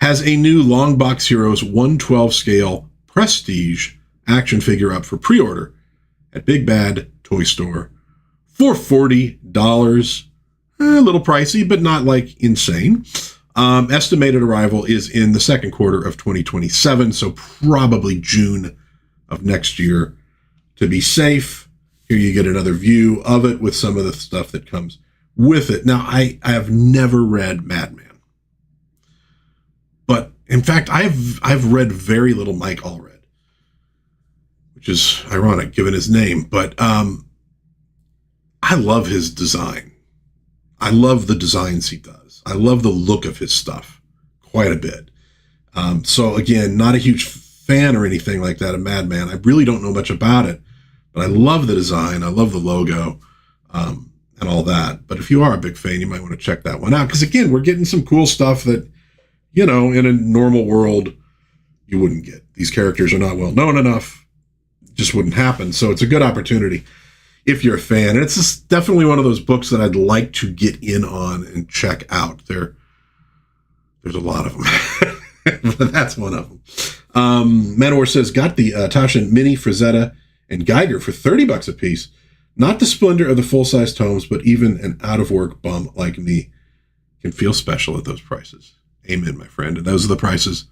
has a new Long Box Heroes 1/12 scale prestige action figure up for pre-order at Big Bad Toy Store for $40. A little pricey, but not like insane. Estimated arrival is in the second quarter of 2027, so probably June of next year to be safe. Here you get another view of it with some of the stuff that comes with it. Now, I have never read Madman, but in fact, I've read very little Mike Allred, which is ironic given his name, but I love his design. I love the designs he does. I love the look of his stuff quite a bit. So again, not a huge fan or anything like that of Madman. I really don't know much about it, but I love the design. I love the logo and all that. But if you are a big fan, you might want to check that one out. Because again, we're getting some cool stuff that, you know, in a normal world, you wouldn't get. These characters are not well known enough. It just wouldn't happen. So it's a good opportunity if you're a fan. And it's just definitely one of those books that I'd like to get in on and check out. There's a lot of them, but that's one of them. Manowar says, got the Taschen Mini, Frazetta, and Geiger for $30 a piece. Not the splendor of the full-size tomes, but even an out-of-work bum like me can feel special at those prices. Amen, my friend. And those are the prices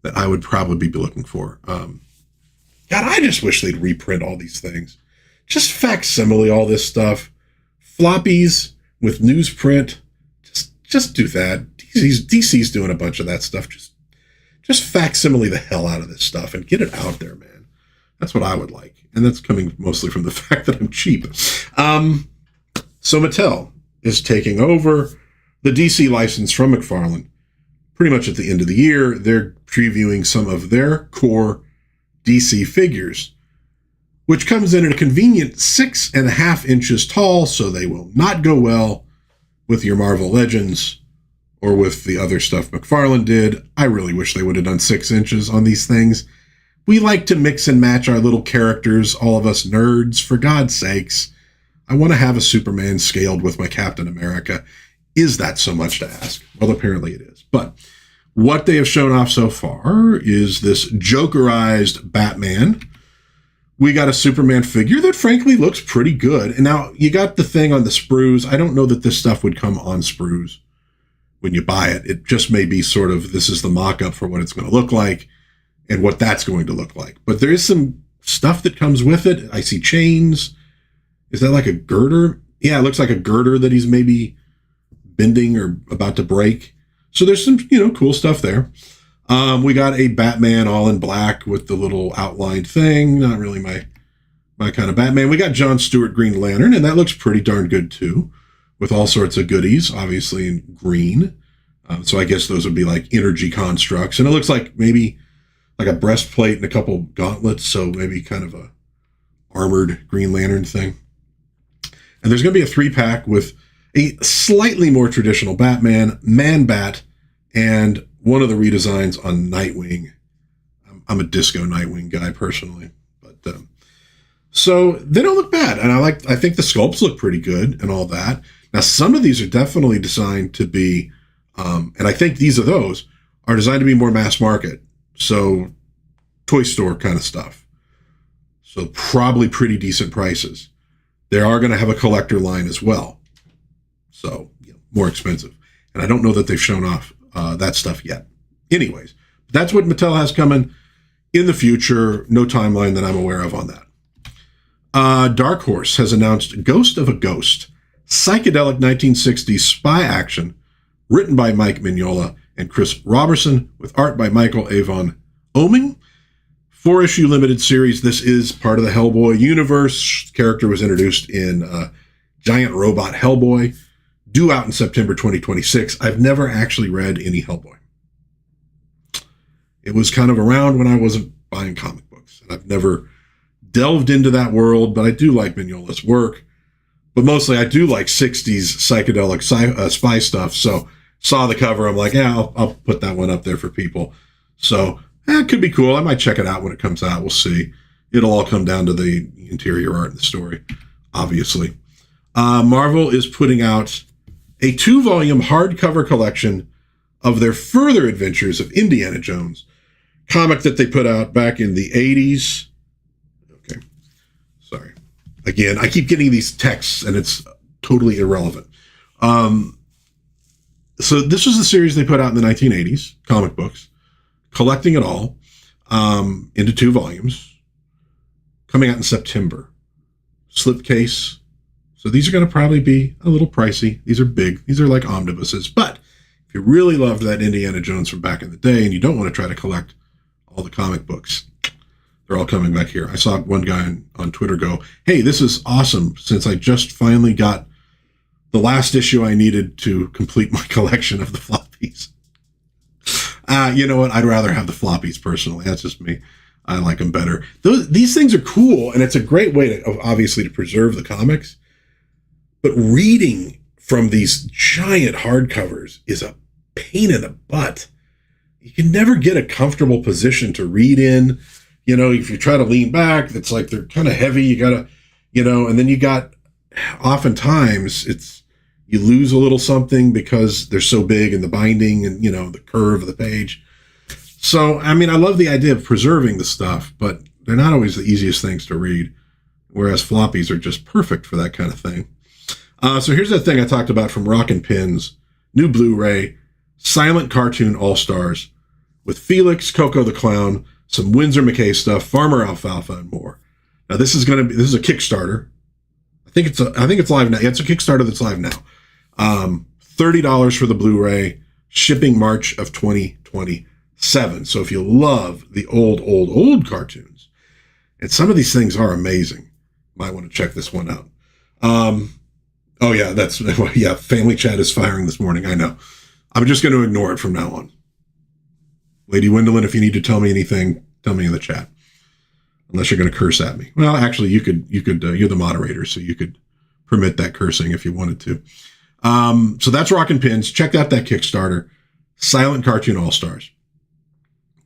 that I would probably be looking for. God, I just wish they'd reprint all these things. Just facsimile all this stuff. Floppies with newsprint. Just do that. DC's doing a bunch of that stuff. Just facsimile the hell out of this stuff and get it out there, man. That's what I would like. And that's coming mostly from the fact that I'm cheap. So Mattel is taking over the DC license from McFarlane pretty much at the end of the year. They're previewing some of their core DC figures, which comes in at a convenient 6.5 inches tall, so they will not go well with your Marvel Legends or with the other stuff McFarlane did. I really wish they would have done 6 inches on these things. We like to mix and match our little characters, all of us nerds, for God's sakes. I want to have a Superman scaled with my Captain America. Is that so much to ask? Well, apparently it is. But what they have shown off so far is this Jokerized Batman. We got a Superman figure that frankly looks pretty good. And now you got the thing on the sprues. I don't know that this stuff would come on sprues when you buy it. It just may be sort of, this is the mock-up for what it's going to look like and what that's going to look like. But there is some stuff that comes with it. I see chains. Is that like a girder? Yeah, it looks like a girder that he's maybe bending or about to break. So there's some, cool stuff there. We got a Batman all in black with the little outlined thing. Not really my kind of Batman. We got John Stewart Green Lantern, and that looks pretty darn good too, with all sorts of goodies, obviously in green. So I guess those would be like energy constructs. And it looks like maybe like a breastplate and a couple gauntlets. So maybe kind of a armored Green Lantern thing. And there's going to be a 3-pack with a slightly more traditional Batman, Man-Bat, and one of the redesigns on Nightwing. I'm a disco Nightwing guy personally, but so they don't look bad, and I think the sculpts look pretty good and all that. Now some of these are definitely designed to be, and I think these are designed to be more mass market, so toy store kind of stuff. So probably pretty decent prices. They are going to have a collector line as well. So, more expensive. And I don't know that they've shown off that stuff yet. Anyways, that's what Mattel has coming in the future. No timeline that I'm aware of on that. Dark Horse has announced Ghost of a Ghost, psychedelic 1960s spy action, written by Mike Mignola and Chris Robertson, with art by Michael Avon Oeming. 4-issue limited series. This is part of the Hellboy universe. Character was introduced in Giant Robot Hellboy, due out in September 2026. I've never actually read any Hellboy. It was kind of around when I wasn't buying comic books, and I've never delved into that world, but I do like Mignola's work. But mostly I do like 60s psychedelic spy stuff, so saw the cover, I'm like, yeah, I'll put that one up there for people. So it could be cool. I might check it out when it comes out. We'll see. It'll all come down to the interior art and the story, obviously. Marvel is putting out a 2-volume hardcover collection of their further adventures of Indiana Jones, comic that they put out back in the 80s. Okay. Sorry. Again, I keep getting these texts, and it's totally irrelevant. So this was the series they put out in the 1980s, comic books. Collecting it all into 2 volumes, coming out in September. Slipcase. So these are going to probably be a little pricey. These are big. These are like omnibuses. But if you really loved that Indiana Jones from back in the day and you don't want to try to collect all the comic books, they're all coming back here. I saw one guy on Twitter go, hey, this is awesome, since I just finally got the last issue I needed to complete my collection of the floppies. You know what? I'd rather have the floppies personally. That's just me. I like them better. These things are cool, and it's a great way to, obviously, to preserve the comics. But reading from these giant hardcovers is a pain in the butt. You can never get a comfortable position to read in. If you try to lean back, it's like they're kind of heavy. You gotta, and then you got, oftentimes you lose a little something because they're so big in the binding and, the curve of the page. So, I love the idea of preserving the stuff, but they're not always the easiest things to read, whereas floppies are just perfect for that kind of thing. So here's the thing I talked about from Rockin' Pins, new Blu-ray, silent cartoon all-stars with Felix, Coco the Clown, some Winsor McKay stuff, Farmer Alfalfa, and more. Now this is a Kickstarter. I think it's live now. Yeah, it's a Kickstarter that's live now. $30 for the Blu-ray, shipping March of 2027. So if you love the old cartoons, and some of these things are amazing, might want to check this one out. Oh yeah, family chat is firing this morning. I know. I'm just going to ignore it from now on. Lady Wendelin, if you need to tell me anything, tell me in the chat. Unless you're going to curse at me. Well, actually, you could. You're the moderator, so you could permit that cursing if you wanted to. So that's Rockin' Pins. Check out that Kickstarter. Silent Cartoon All-Stars.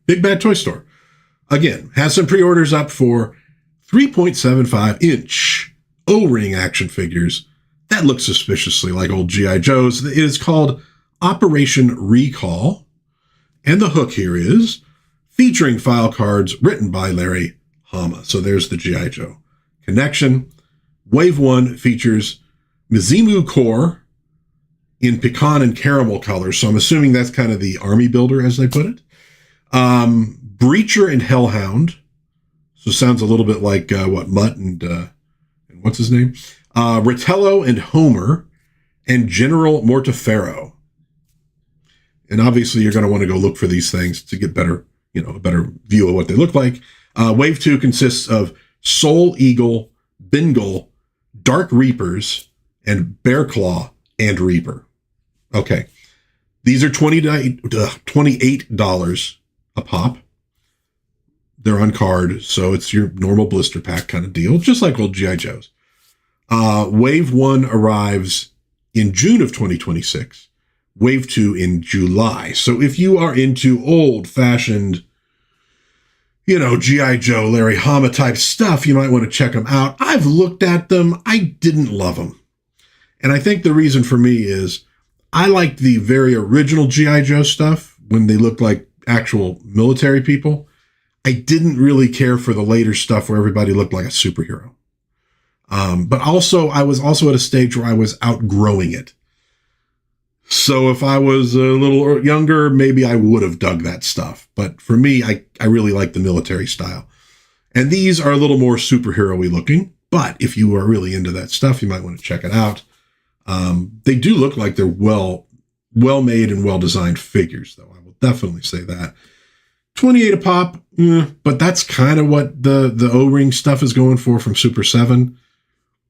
Big Bad Toy Store. Again, has some pre-orders up for 3.75-inch O-ring action figures. That looks suspiciously like old G.I. Joes. It is called Operation Recall. And the hook here is featuring file cards written by Larry Hama. So there's the G.I. Joe connection. Wave 1 features Mizimu Core in pecan and caramel colors. So I'm assuming that's kind of the army builder, as they put it. Breacher and Hellhound. So sounds a little bit like Mutt and what's his name? Ritello and Homer. and General Mortafero. And obviously you're going to want to go look for these things to get better, a better view of what they look like. Wave 2 consists of Soul Eagle, Bengal, Dark Reapers, and Bear Claw and Reaper. Okay. These are $28 a pop. They're on card, so it's your normal blister pack kind of deal, just like old G.I. Joes. Wave 1 arrives in June of 2026. Wave 2 in July. So if you are into old-fashioned, G.I. Joe, Larry Hama type stuff, you might want to check them out. I've looked at them. I didn't love them. And I think the reason for me is I liked the very original G.I. Joe stuff when they looked like actual military people. I didn't really care for the later stuff where everybody looked like a superhero. But also, I was also at a stage where I was outgrowing it. So if I was a little younger, maybe I would have dug that stuff. But for me, I really like the military style. And these are a little more superhero-y looking. But if you are really into that stuff, you might want to check it out. They do look like they're well-made and well-designed figures, though. I will definitely say that. 28 a pop, but that's kind of what the O-ring stuff is going for from Super 7.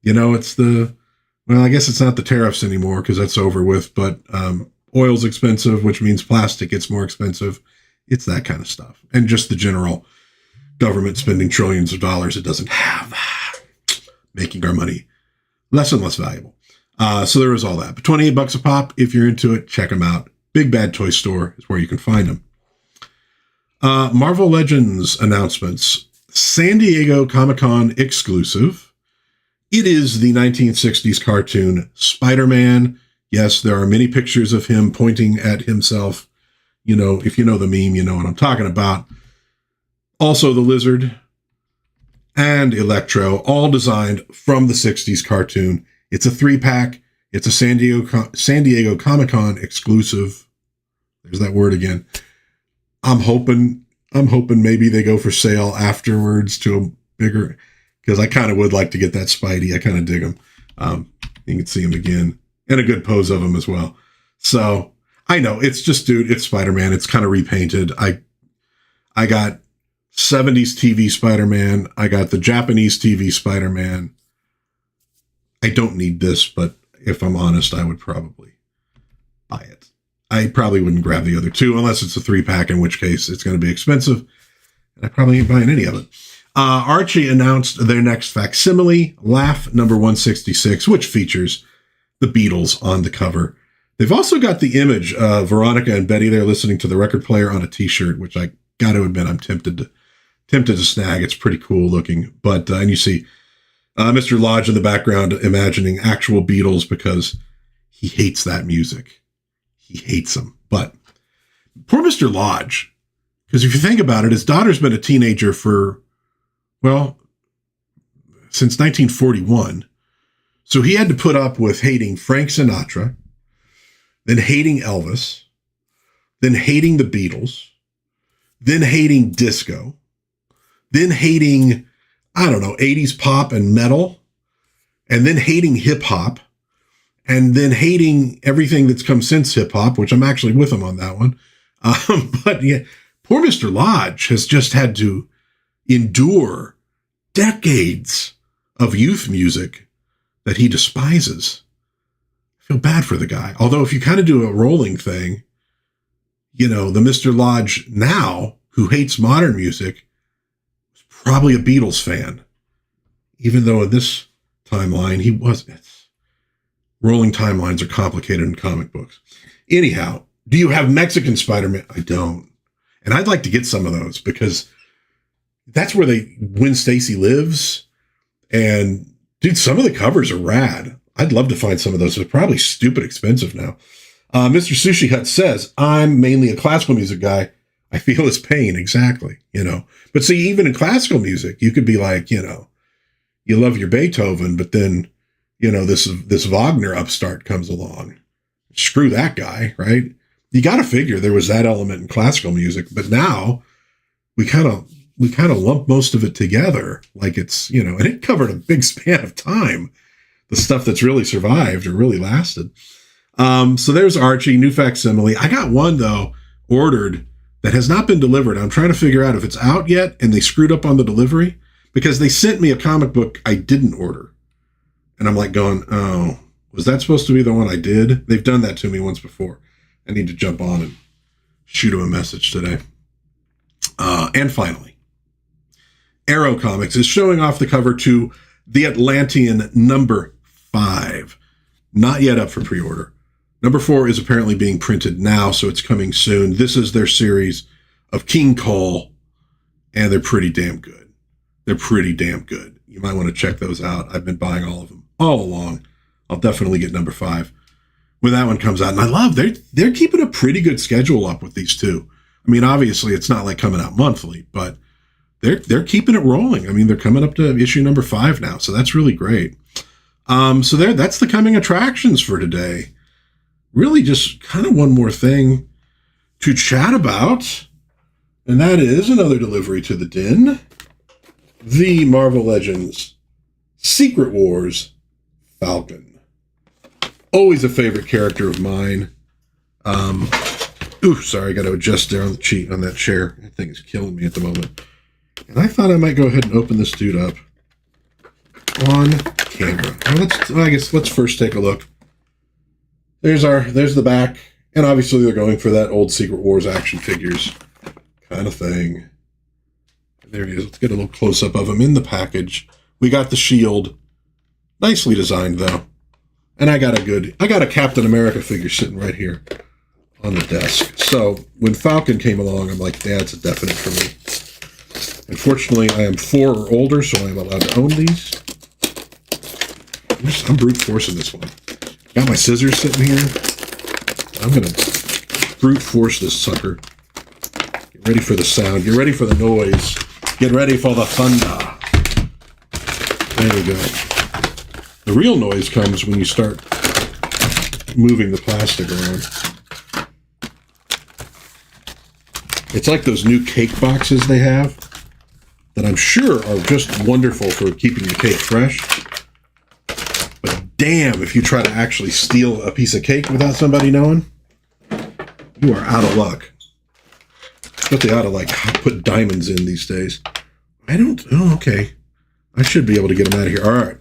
It's I guess it's not the tariffs anymore because that's over with, but oil's expensive, which means plastic gets more expensive. It's that kind of stuff. And just the general government spending trillions of dollars it doesn't have, making our money less and less valuable. So there is all that. But $28 a pop, if you're into it, check them out. Big Bad Toy Store is where you can find them. Marvel Legends announcements. San Diego Comic-Con exclusive. It is the 1960s cartoon Spider-Man. Yes, there are many pictures of him pointing at himself. If you know the meme, you know what I'm talking about. Also the Lizard and Electro, all designed from the 60s cartoon. It's a 3-pack. It's a San Diego Comic-Con exclusive. There's that word again. I'm hoping maybe they go for sale afterwards to a bigger, because I kind of would like to get that Spidey. I kind of dig him. You can see him again, and a good pose of him as well. So I know it's just, dude, it's Spider-Man. It's kind of repainted. I got 70s TV Spider-Man. I got the Japanese TV Spider-Man. I don't need this, but if I'm honest, I would probably buy it. I probably wouldn't grab the other two unless it's a 3-pack, in which case it's going to be expensive. And I probably ain't buying any of it. Archie announced their next facsimile, Laugh number 166, which features the Beatles on the cover. They've also got the image of Veronica and Betty there listening to the record player on a t-shirt, which I got to admit I'm tempted to snag. It's pretty cool looking. But and you see Mr. Lodge in the background imagining actual Beatles because he hates that music. He hates them. But poor Mr. Lodge, because if you think about it, his daughter's been a teenager for, since 1941. So he had to put up with hating Frank Sinatra, then hating Elvis, then hating the Beatles, then hating disco, then hating, 80s pop and metal, and then hating hip hop, and then hating everything that's come since hip hop, which I'm actually with him on that one. But yeah, poor Mr. Lodge has just had to endure decades of youth music that he despises. I feel bad for the guy. Although if you kind of do a rolling thing, the Mr. Lodge now, who hates modern music, was probably a Beatles fan. Even though in this timeline, he wasn't. Rolling timelines are complicated in comic books. Anyhow, do you have Mexican Spider-Man? I don't. And I'd like to get some of those because that's where Gwen Stacy lives. And dude, some of the covers are rad. I'd love to find some of those. They're probably stupid expensive now. Mr. Sushi Hut says, I'm mainly a classical music guy. I feel his pain. Exactly. But see, even in classical music, you could be like, you love your Beethoven, but then, this Wagner upstart comes along. Screw that guy, right? You got to figure there was that element in classical music, but now we kind of lump most of it together like it's, and it covered a big span of time. the stuff that's really survived or really lasted. So there's Archie, new facsimile. I got one, though, ordered that has not been delivered. I'm trying to figure out if it's out yet and they screwed up on the delivery because they sent me a comic book I didn't order. And I'm like going, oh, was that supposed to be the one I did? They've done that to me once before. I need to jump on and shoot them a message today. And finally, Arrow Comics is showing off the cover to The Atlantean number 5. Not yet up for pre-order. Number 4 is apparently being printed now, so it's coming soon. This is their series of King Cole, and they're pretty damn good. They're pretty damn good. You might want to check those out. I've been buying all of them all along. I'll definitely get number 5 when that one comes out. And I love they're keeping a pretty good schedule up with these two. I mean, obviously it's not like coming out monthly, but they're keeping it rolling. I mean, they're coming up to issue number 5 now, so that's really great. So that's the coming attractions for today. Really just kind of one more thing to chat about, and that is another delivery to the den. The Marvel Legends Secret Wars Falcon. Always a favorite character of mine. Sorry, I got to adjust there on the cheat on that chair. That thing is killing me at the moment. And I thought I might go ahead and open this dude up on camera. Now let's first take a look. There's the back, and obviously they're going for that old Secret Wars action figures kind of thing. There he is. Let's get a little close up of him in the package. We got the shield, nicely designed though, and I got a Captain America figure sitting right here on the desk. So when Falcon came along, I'm like, yeah, it's a definite for me. Unfortunately, I am 4 or older, so I am allowed to own these. I'm brute forcing this one. Got my scissors sitting here. I'm going to brute force this sucker. Get ready for the sound. Get ready for the noise. Get ready for the thunder. There we go. The real noise comes when you start moving the plastic around. It's like those new cake boxes they have that I'm sure are just wonderful for keeping the cake fresh. Damn, if you try to actually steal a piece of cake without somebody knowing, you are out of luck. But they ought to put diamonds in these days. Okay. I should be able to get them out of here. All right.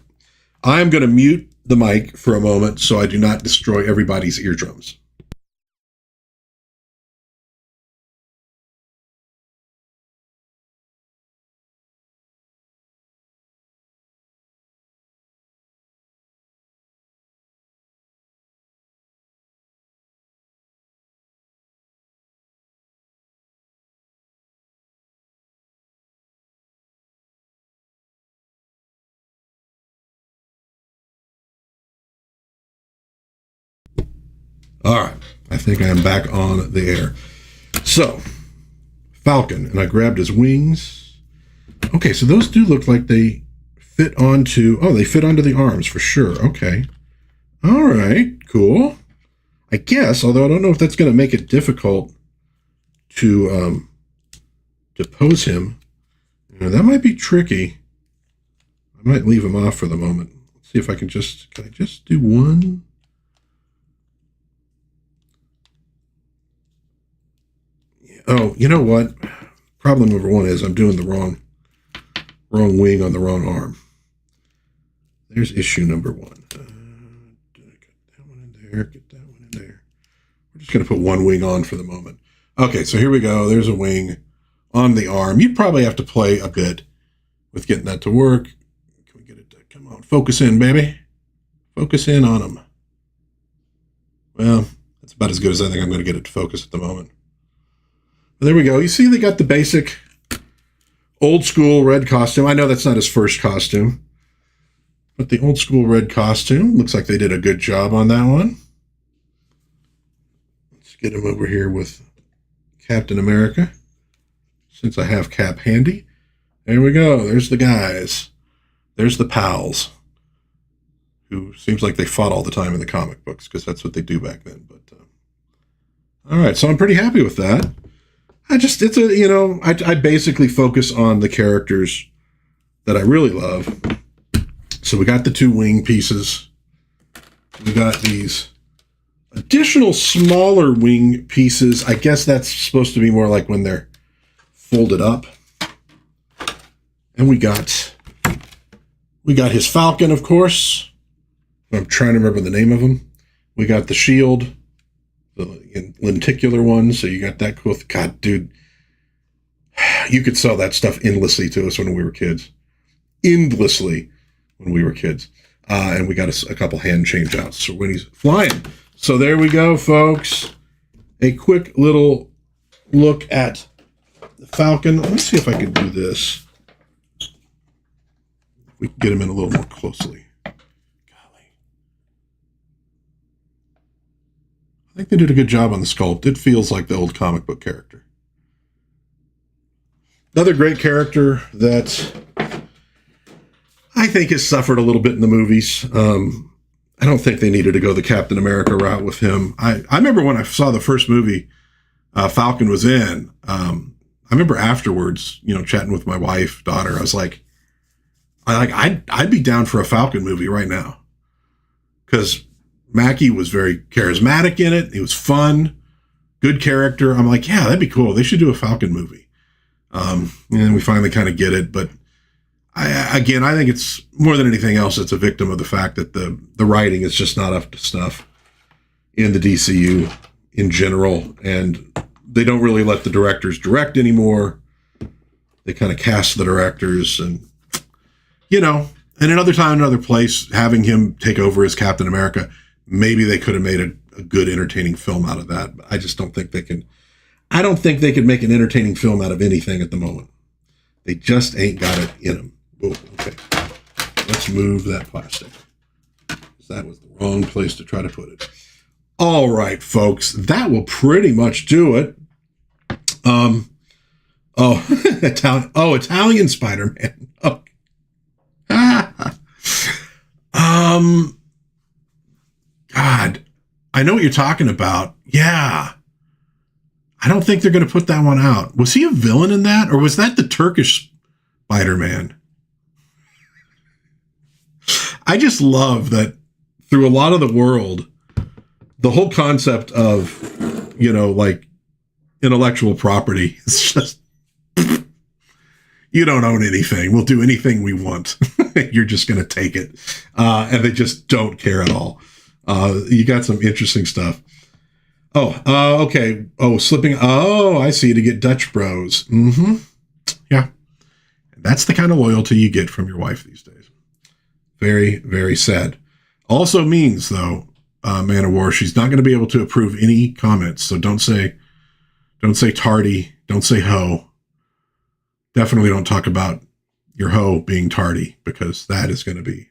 I'm going to mute the mic for a moment so I do not destroy everybody's eardrums. All right, I think I am back on the air. So, Falcon, and I grabbed his wings. Okay, so those do look like they fit onto, they fit onto the arms for sure. Okay. All right, cool. I guess, although I don't know if that's going to make it difficult to pose him. That might be tricky. I might leave him off for the moment. Let's see if can I just do one? Oh, you know what? Problem number 1 is I'm doing the wrong wing on the wrong arm. There's issue number 1. Get that one in there. Get that one in there. We're just going to put one wing on for the moment. Okay, so here we go. There's a wing on the arm. You'd probably have to play a bit with getting that to work. Can we get it to come on? Focus in, baby. Focus in on him. Well, that's about as good as I think I'm going to get it to focus at the moment. There we go. You see they got the basic old school red costume. I know that's not his first costume, but the old school red costume. Looks like they did a good job on that one. Let's get him over here with Captain America, since I have Cap handy. There we go. There's the guys. There's the pals, who seems like they fought all the time in the comic books, because that's what they do back then. But all right, so I'm pretty happy with that. I basically focus on the characters that I really love. So so we got the 2 wing pieces. We got these additional smaller wing pieces. I guess that's supposed to be more like when they're folded up. And we got his Falcon, of course. I'm trying to remember the name of them. We got the shield, the lenticular one. So you got that cool. God, dude, you could sell that stuff endlessly to us when we were kids. Endlessly when we were kids. And we got a couple hand change outs. So when he's flying. So there we go, folks. A quick little look at the Falcon. Let me see if I can do this. We can get him in a little more closely. Golly. I think they did a good job on the sculpt. It feels like the old comic book character. Another great character that I think has suffered a little bit in the movies. I don't think they needed to go the Captain America route with him. I remember when I saw the first movie Falcon was in, I remember afterwards, chatting with my wife, daughter, I was like, I'd be down for a Falcon movie right now. Because Mackie was very charismatic in it. He was fun, good character. I'm like, yeah, that'd be cool. They should do a Falcon movie. And we finally kind of get it. But I think it's more than anything else, it's a victim of the fact that the writing is just not up to snuff in the DCU in general. And they don't really let the directors direct anymore. They kind of cast the directors and, and another time, another place, having him take over as Captain America, maybe they could have made a good, entertaining film out of that. But I just don't think they can. I don't think they could make an entertaining film out of anything at the moment. They just ain't got it in them. Oh, okay. Let's move that plastic. That was the wrong place to try to put it. All right, folks. That will pretty much do it. Italian Spider-Man. Okay. God, I know what you're talking about. Yeah. I don't think they're going to put that one out. Was he a villain in that? Or was that the Turkish Spider-Man? I just love that through a lot of the world, the whole concept of, intellectual property is just, you don't own anything. We'll do anything we want. You're just going to take it. And they just don't care at all. You got some interesting stuff. Okay. Slipping. I see. To get Dutch bros. Mm-hmm. Yeah. That's the kind of loyalty you get from your wife these days. Very, very sad. Also means, though, Man of War, she's not going to be able to approve any comments. So don't say tardy. Don't say ho. Definitely don't talk about your hoe being tardy, because that is going to be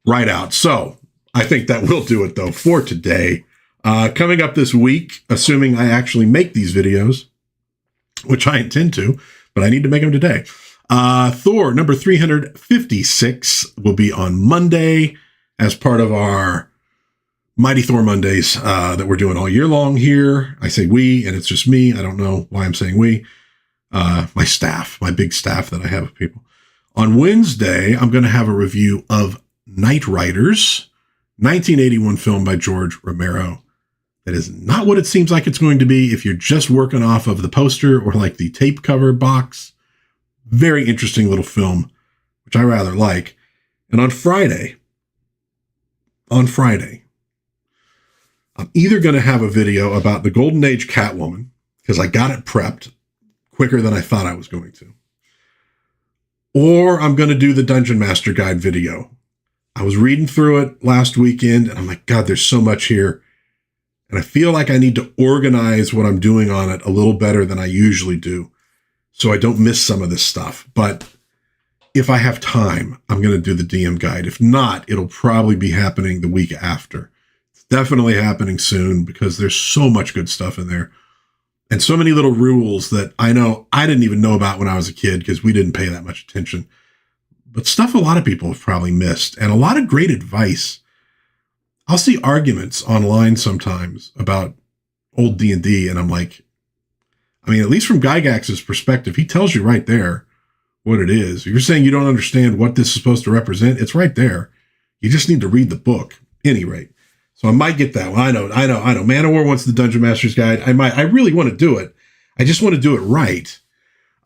right out. So I think that will do it, though, for today. Coming up this week, assuming I actually make these videos, which I intend to, but I need to make them today. Thor number 356 will be on Monday as part of our Mighty Thor Mondays that we're doing all year long here. I say we, and it's just me. I don't know why I'm saying we. My staff, my big staff that I have of people. On Wednesday, I'm going to have a review of Night Riders, 1981 film by George Romero. That is not what it seems like it's going to be if you're just working off of the poster or like the tape cover box. Very interesting little film, which I rather like. And on Friday, I'm either going to have a video about the Golden Age Catwoman, because I got it prepped quicker than I thought I was going to. Or I'm going to do the Dungeon Master Guide video. I was reading through it last weekend, and I'm like, God, there's so much here. And I feel like I need to organize what I'm doing on it a little better than I usually do, so I don't miss some of this stuff. But if I have time, I'm going to do the DM guide. If not, it'll probably be happening the week after. It's definitely happening soon, because there's so much good stuff in there. And so many little rules that I know I didn't even know about when I was a kid, because we didn't pay that much attention. But stuff a lot of people have probably missed, and a lot of great advice. I'll see arguments online sometimes about old D&D, and I'm like, at least from Gygax's perspective, he tells you right there what it is. You're saying you don't understand what this is supposed to represent. It's right there. You just need to read the book. Any rate. So I might get that one. I know. Man of War wants the Dungeon Master's Guide. I really want to do it. I just want to do it right.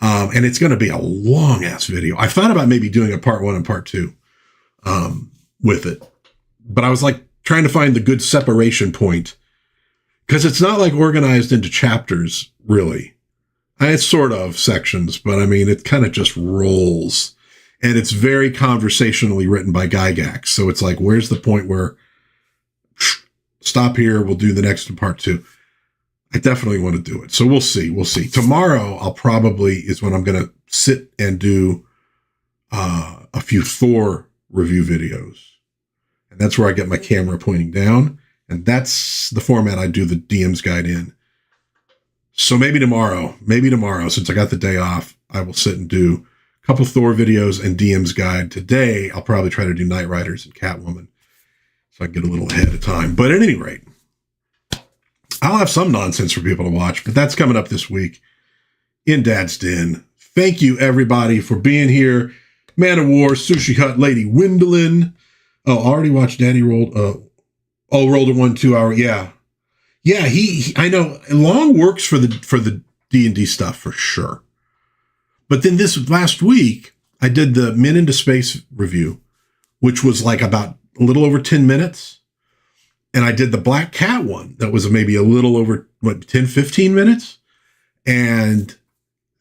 And it's going to be a long ass video. I thought about maybe doing a part 1 and part 2 with it, but I was like trying to find the good separation point, because it's not like organized into chapters really. It's sort of sections, but I mean, it kind of just rolls, and it's very conversationally written by Gygax. So it's like, where's the point where stop here, we'll do the next in part 2. I definitely want to do it. So we'll see. Tomorrow is when I'm going to sit and do a few Thor review videos. And that's where I get my camera pointing down. And that's the format I do the DM's guide in. So maybe tomorrow, since I got the day off, I will sit and do a couple Thor videos and DM's guide. Today, I'll probably try to do Knight Riders and Catwoman, so I can get a little ahead of time. But at any rate, I'll have some nonsense for people to watch, but that's coming up this week in Dad's Den. Thank you, everybody, for being here. Man of War, Sushi Hut, Lady Windolin. Oh, already watched Daddy rolled. Rolled a 1-2 hour. Yeah. He I know long works for the D&D stuff for sure. But then this last week, I did the Men into Space review, which was like about a little over 10 minutes. And I did the Black Cat one that was maybe a little over 10, 15 minutes. And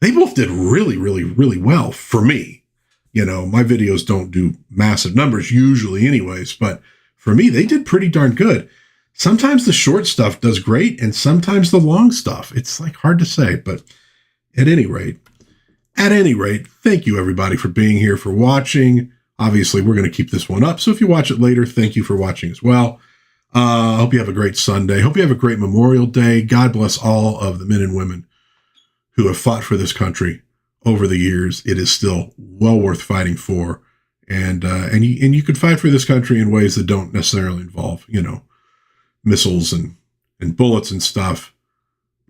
they both did really, really, really well for me. You know, my videos don't do massive numbers usually anyways, but for me, they did pretty darn good. Sometimes the short stuff does great, and sometimes the long stuff. It's like hard to say, but at any rate, thank you everybody for being here, for watching. Obviously, we're going to keep this one up. So if you watch it later, thank you for watching as well. I hope you have a great Sunday. Hope you have a great Memorial Day. God bless all of the men and women who have fought for this country over the years. It is still well worth fighting for. And you could fight for this country in ways that don't necessarily involve, missiles and bullets and stuff.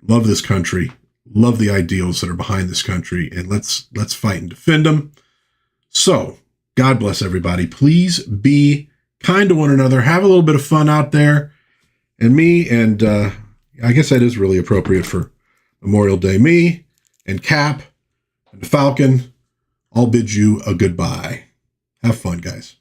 Love this country. Love the ideals that are behind this country. And let's fight and defend them. So God bless everybody. Please be kind to one another. Have a little bit of fun out there. And I guess that is really appropriate for Memorial Day. Me and Cap and the Falcon all bid you a goodbye. Have fun, guys.